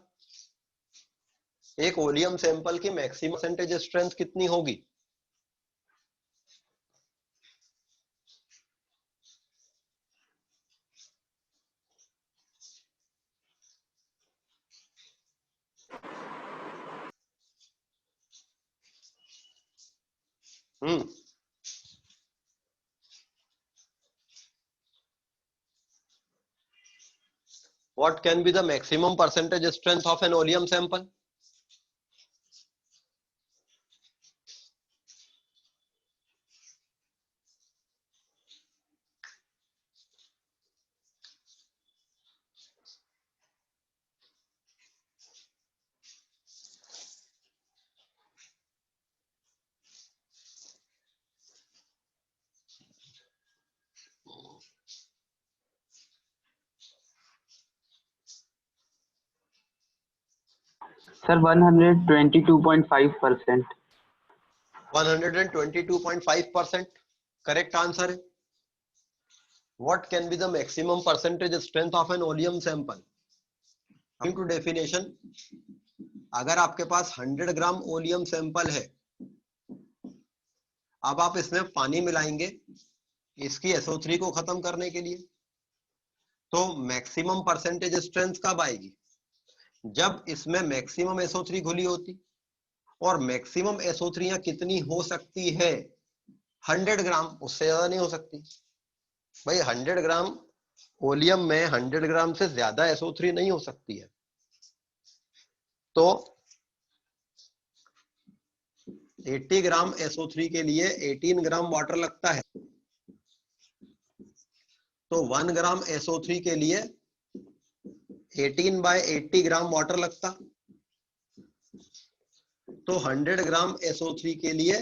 एक oleum sample की maximum percentage strength कितनी होगी? What can be the maximum percentage strength of an oleum sample? Sir, 122.5%. 122.5% correct answer है। What can be the maximum percentage strength of an oleum sample? According to definition, अगर आपके पास 100 ग्राम oleum sample है, अब आप इसमें पानी मिलाएंगे इसकी SO3 को खत्म करने के लिए, तो मैक्सिमम परसेंटेज स्ट्रेंथ कब आएगी? जब इसमें मैक्सिमम SO3 घुली होती। और मैक्सिमम SO3 कितनी हो सकती है? 100 ग्राम, उससे ज्यादा नहीं हो सकती भाई। 100 ग्राम ओलियम में 100 ग्राम से ज्यादा SO3 नहीं हो सकती है। तो 80 ग्राम SO3 के लिए 18 ग्राम वाटर लगता है, तो 1 ग्राम SO3 के लिए 18/80 ग्राम वाटर लगता। तो 100 ग्राम SO3 के लिए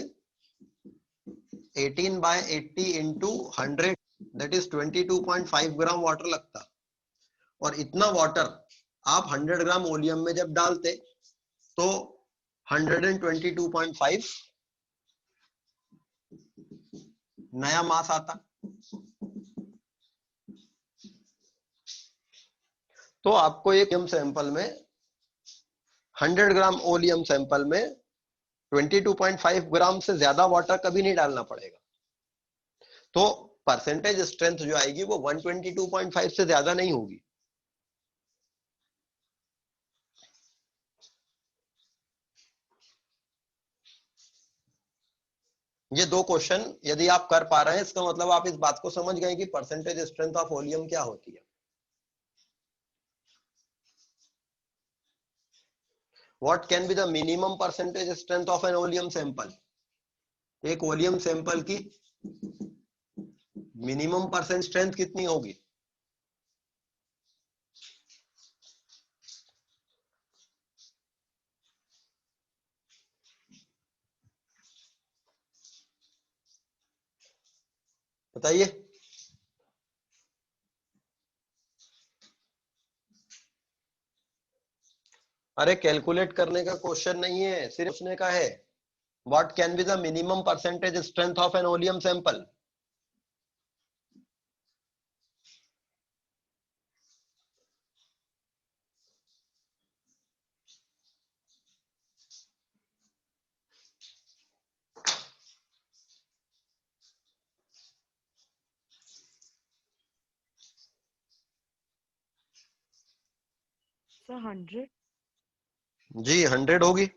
18/80 into 100 that is 22.5 gram water लगता। और इतना वाटर आप 100 ग्राम ओलियम में जब डालते तो 122.5 नया मास आता। तो आपको एक सैंपल में 100 ग्राम ओलियम सैंपल में 22.5 ग्राम से ज्यादा वाटर कभी नहीं डालना पड़ेगा। तो परसेंटेज स्ट्रेंथ जो आएगी वो 122.5 से ज्यादा नहीं होगी। ये दो क्वेश्चन यदि आप कर पा रहे हैं, इसका मतलब आप इस बात को समझ गए कि परसेंटेज स्ट्रेंथ ऑफ ओलियम क्या होती है। What can be the minimum percentage strength of an oleum sample? एक ओलियम सैंपल की मिनिमम परसेंट स्ट्रेंथ कितनी होगी? बताइए। अरे कैलकुलेट करने का क्वेश्चन नहीं है, सिर्फ पूछने का है। What can be the minimum percentage strength of an oleum sample? Sir 100। जी 100 होगी।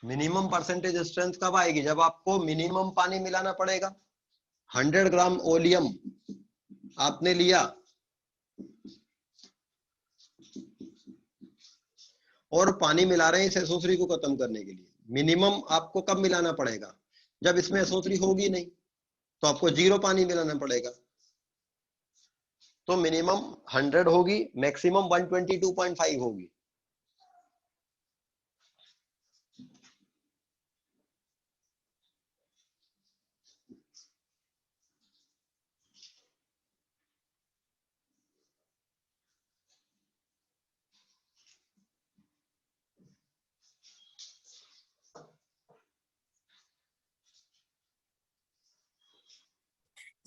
मिनिमम परसेंटेज स्ट्रेंथ कब आएगी? जब आपको मिनिमम पानी मिलाना पड़ेगा। 100 ग्राम ओलियम आपने लिया और पानी मिला रहे हैं इस SO3 को खत्म करने के लिए। मिनिमम आपको कब मिलाना पड़ेगा? जब इसमें SO3 होगी नहीं, तो आपको 0 पानी मिलाना पड़ेगा। तो मिनिमम 100 होगी, मैक्सिमम 122.5 होगी।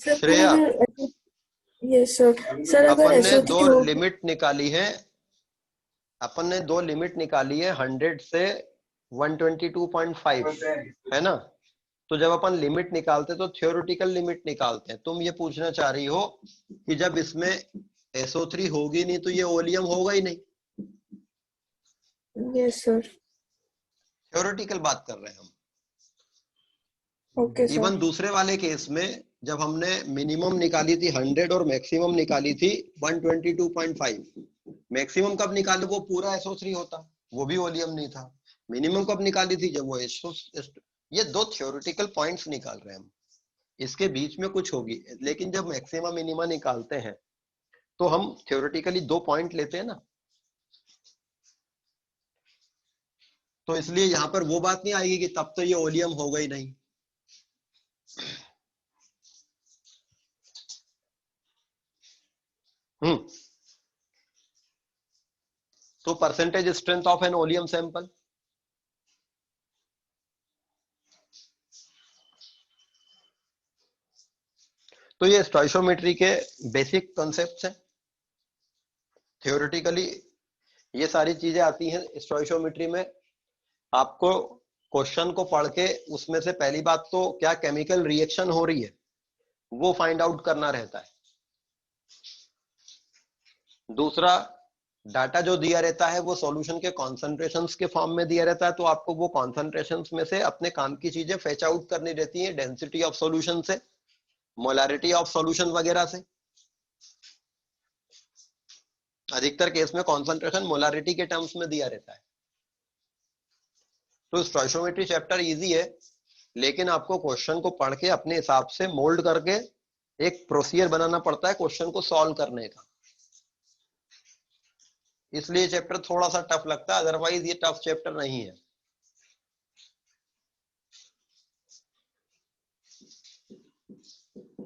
Sir Shreya, yes sir. Sir अगर अपन ने SO3 दो हो लिमिट निकाली है। अपन ने दो लिमिट निकाली है 100 से 122.5, है ना? तो जब अपन लिमिट निकालते तो थ्योरेटिकल लिमिट निकालते हैं। तुम ये पूछना चाह रही हो कि जब इसमें SO3 होगी नहीं तो ये ओलियम होगा ही नहीं। Yes sir. थ्योरेटिकल बात कर रहे हैं हम। Okay sir. इवन दूसरे वाले केस में जब हमने मिनिमम निकाली थी 100 और मैक्सिमम निकाली थी 122.5, मैक्सिमम कब निकाले? वो पूरा SO3 होता, वो भी ओलियम नहीं था। मिनिमम कब निकाली थी? जब वो ये दो थ्योरेटिकल पॉइंट्स निकाल रहे हैं हम। इसके बीच में कुछ होगी, लेकिन जब मैक्सिमा मिनिमा निकालते हैं तो हम थ्योरेटिकली दो पॉइंट लेते हैं ना। तो इसलिए यहां पर वो बात नहीं आएगी कि तब तो ये ओलियम होगा ही नहीं। तो percentage strength of an oleum sample, तो ये स्टोइशियोमेट्री के बेसिक कॉन्सेप्ट्स हैं। थ्योरेटिकली ये सारी चीजें आती हैं स्टोइशियोमेट्री में। आपको क्वेश्चन को पढ़ के उसमें से पहली बात तो क्या केमिकल रिएक्शन हो रही है वो फाइंड आउट करना रहता है। दूसरा, डाटा जो दिया रहता है वो सॉल्यूशन के कॉन्सेंट्रेशंस के फॉर्म में दिया रहता है, तो आपको वो कॉन्सेंट्रेशंस में से अपने काम की चीजें फेच आउट करनी रहती है, डेंसिटी ऑफ सॉल्यूशन से, मोलारिटी ऑफ सॉल्यूशन वगैरह से। अधिकतर केस में कॉन्सेंट्रेशन मोलारिटी के टर्म्स में दिया रहता है। तो स्टोइशियोमेट्री चैप्टर इजी है, लेकिन आपको क्वेश्चन को पढ़ के अपने हिसाब से मोल्ड करके एक प्रोसीजर बनाना पड़ता है क्वेश्चन को सॉल्व करने का। इसलिए चैप्टर थोड़ा सा टफ लगता है, अदरवाइज ये टफ चैप्टर नहीं है।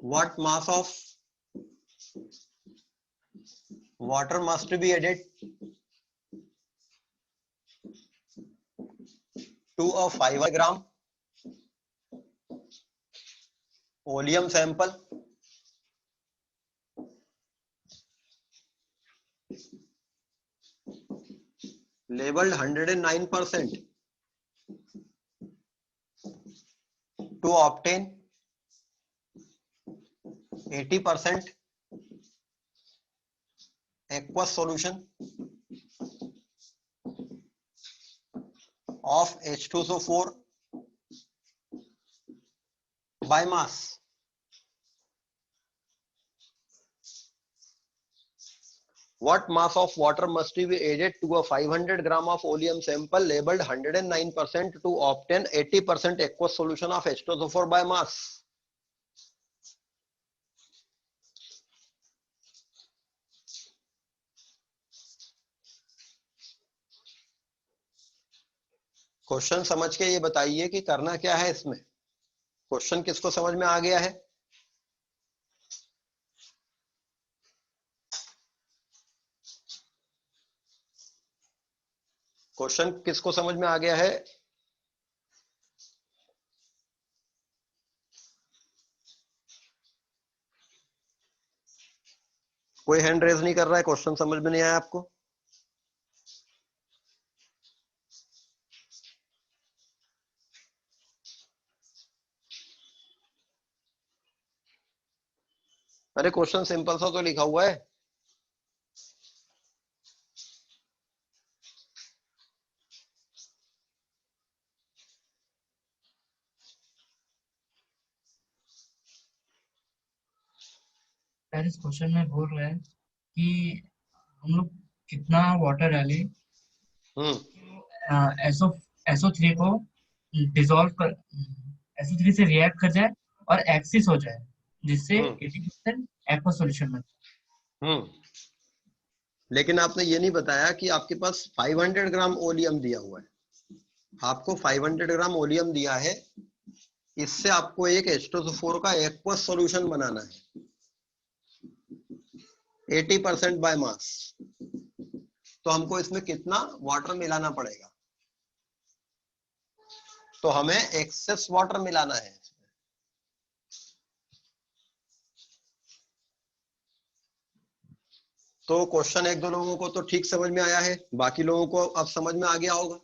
What mass of water must be added to a 5 gram oleum sample labeled 109% to obtain 80% aqueous solution of H2SO4 by mass. What mass of water must be added to a 500 gram of oleum sample labeled 109% to obtain 80% aqueous solution of H2SO4 by mass? Question समझ के ये बताइए कि करना क्या है इसमें। Question किसको समझ में आ गया है? क्वेश्चन किसको समझ में आ गया है? कोई हैंड रेज नहीं कर रहा है। क्वेश्चन समझ में नहीं आया आपको? अरे क्वेश्चन सिंपल सा तो लिखा हुआ है। सर इस क्वेश्चन में बोल रहे हैं कि हम लोग कितना वाटर डालें एसओ एसओ थ्री को डिसॉल्व कर एसओ थ्री से रिएक्ट कर जाए और एक्सिस हो जाए, जिससे 80% एक्वा सॉल्यूशन बन जाए। लेकिन आपने ये नहीं बताया कि आपके पास 500 ग्राम ओलियम दिया हुआ है। आपको 500 ग्राम ओलियम दिया है, इससे आपको एक H2SO4 का एक्वस सॉल्यूशन बनाना है 80% बाय मास। तो हमको इसमें कितना वाटर मिलाना पड़ेगा? तो हमें एक्सेस वाटर मिलाना है। तो क्वेश्चन एक दो लोगों को तो ठीक समझ में आया है, बाकी लोगों को अब समझ में आ गया होगा।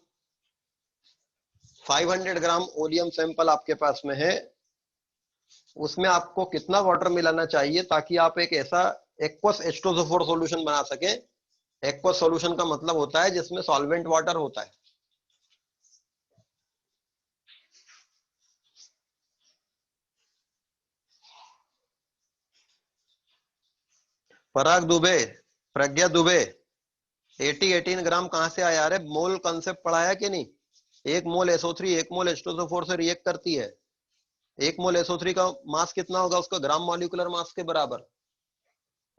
500 ग्राम ओलियम सैंपल आपके पास में है, उसमें आपको कितना वाटर मिलाना चाहिए ताकि आप एक ऐसा एक्वस H2SO4 सॉल्यूशन बना सके। एक्वस सॉल्यूशन का मतलब होता है जिसमें सॉल्वेंट वाटर होता है। पराग दुबे, प्रज्ञा दुबे, 18 ग्राम कहां से आया? अरे मोल कंसेप्ट पढ़ाया कि नहीं? एक मोल SO3 एक मोल H2SO4 से रिएक्ट करती है। एक मोल SO3 का मास कितना होगा? उसका ग्राम मॉलिक्यूलर मास के बराबर।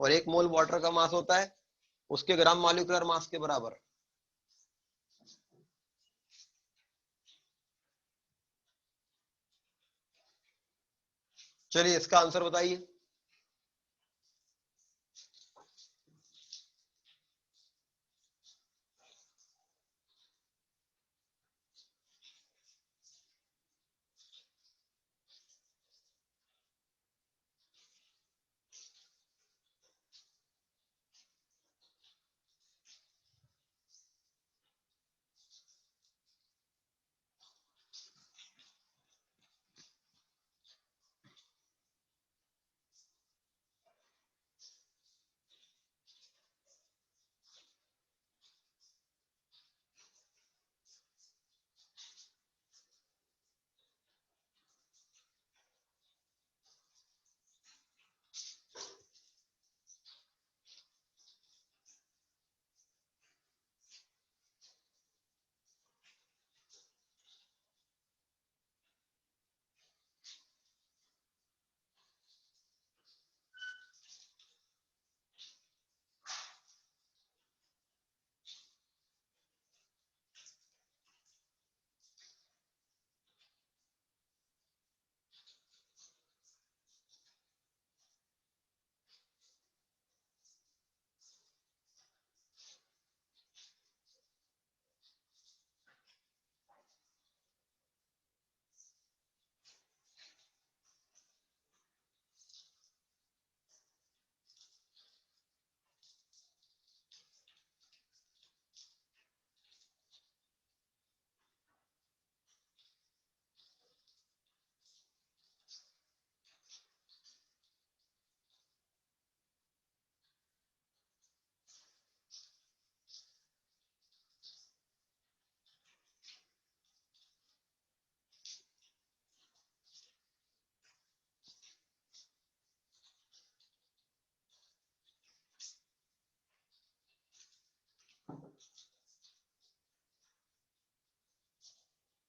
और एक मोल वाटर का मास होता है उसके ग्राम मॉलिक्यूलर मास के बराबर। चलिए इसका आंसर बताइए।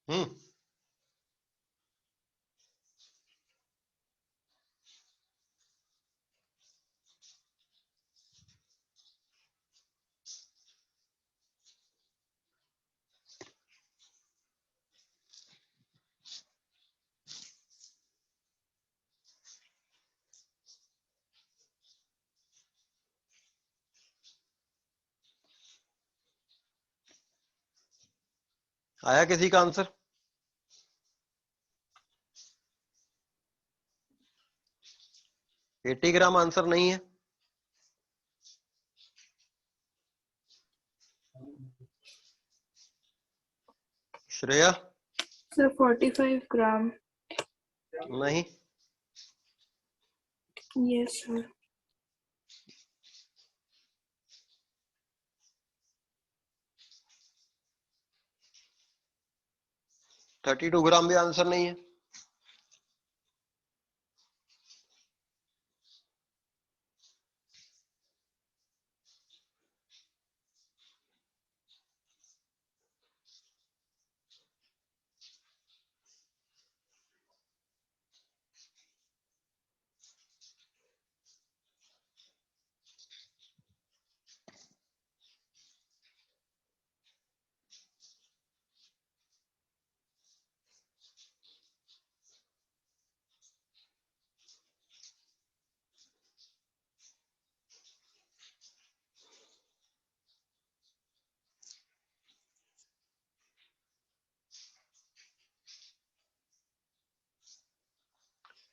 हम्म, आया किसी का आंसर? एटी ग्राम आंसर नहीं है। श्रेया? Sir, 45 gram. नहीं। Yes, sir. थर्टी टू ग्राम भी आंसर नहीं है।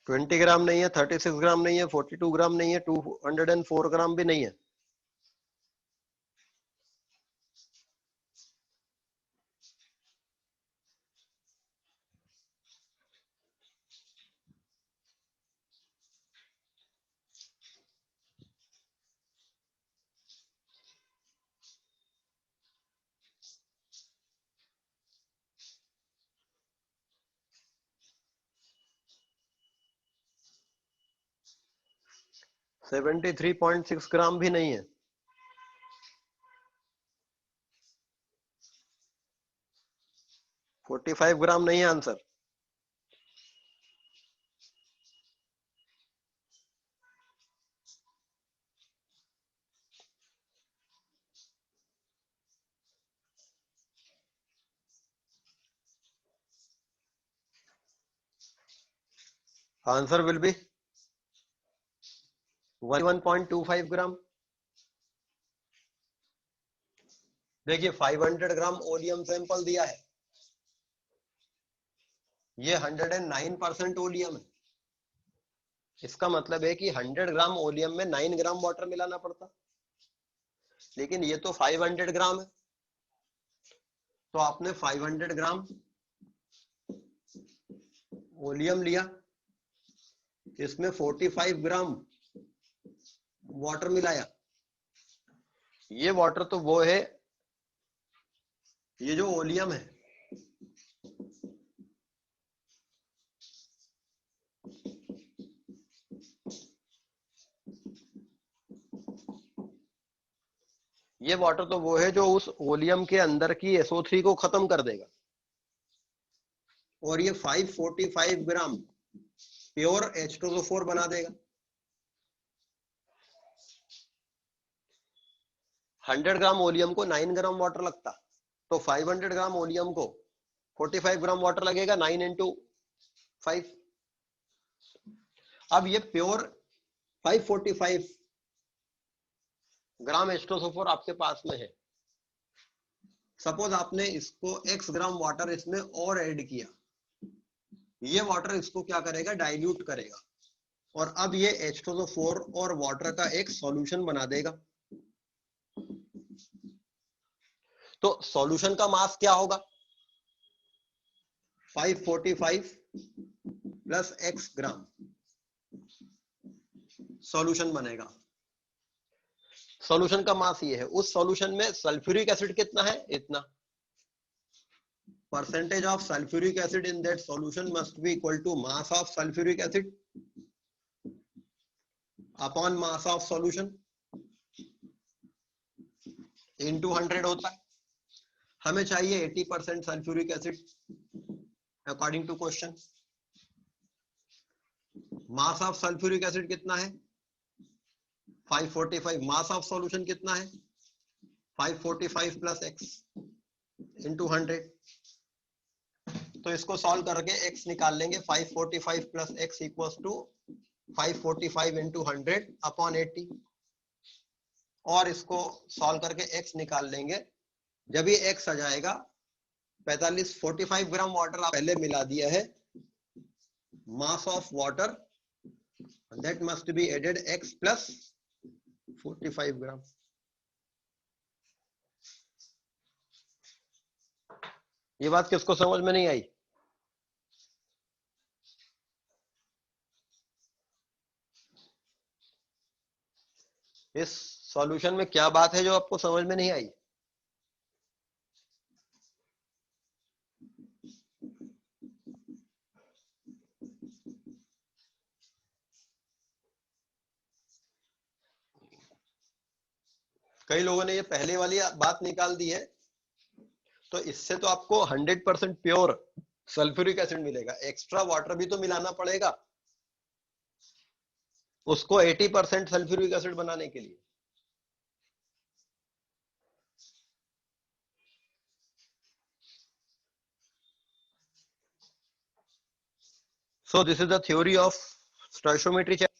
ट्वेंटी ग्राम नहीं है, 36 ग्राम नहीं है, 42 ग्राम नहीं है, 204 ग्राम भी नहीं है। सेवेंटी 3.6 ग्राम भी नहीं है। फोर्टी 45 ग्राम नहीं है आंसर। आंसर विल बी 1.25 ग्राम। देखिए 500 ग्राम ओलियम सैंपल दिया है, ये 109% ओलियम है। इसका मतलब है कि 100 ग्राम ओलियम में 9 ग्राम वाटर मिलाना पड़ता, लेकिन ये तो 500 ग्राम है, तो आपने 500 ग्राम ओलियम लिया, इसमें 45 ग्राम वाटर मिलाया। ये वाटर तो वो है, ये जो ओलियम है ये वाटर तो वो है जो उस ओलियम के अंदर की SO3 को खत्म कर देगा। और ये 545 ग्राम प्योर H2SO4 बना देगा। 100 ग्राम ओलियम को 9 ग्राम वाटर लगता, तो 500 ग्राम ओलियम को 45 ग्राम वाटर लगेगा, 9 इंटू 5। अब ये प्योर 545 ग्राम H2SO4 आपके पास में है। सपोज आपने इसको x ग्राम वाटर इसमें और ऐड किया, ये वाटर इसको क्या करेगा, डाइल्यूट करेगा, और अब ये H2SO4 और वाटर का एक सॉल्यूशन बना देगा। तो सॉल्यूशन का मास क्या होगा, 545 प्लस x ग्राम सॉल्यूशन बनेगा। सॉल्यूशन का मास ये है। उस सॉल्यूशन में सल्फ्यूरिक एसिड कितना है, इतना। Percentage of sulphuric acid in that solution must be equal to mass of sulphuric acid upon mass of solution into 100 होता है। हमें चाहिए 80% sulphuric acid, according to question. Mass of sulphuric acid कितना है? 545। मास of solution कितना है? 545 plus x into 100। तो इसको सॉल्व करके x निकाल लेंगे। 545 plus x equals to 545 into 100 upon 80। और इसको सॉल्व करके x निकाल लेंगे। जब ये x आ जाएगा 45 ग्राम वाटर पहले मिला दिया है। Mass of water that must be added x plus 45 gram. ये बात किसको समझ में नहीं आई? इस सॉल्यूशन में क्या बात है जो आपको समझ में नहीं आई? कई लोगों ने ये पहले वाली बात निकाल दी है। तो इससे तो आपको 100% प्योर सल्फ्यूरिक एसिड मिलेगा। एक्स्ट्रा वाटर भी तो मिलाना पड़ेगा उसको 80% सल्फ्यूरिक एसिड बनाने के लिए। So this is the theory of stoichiometry.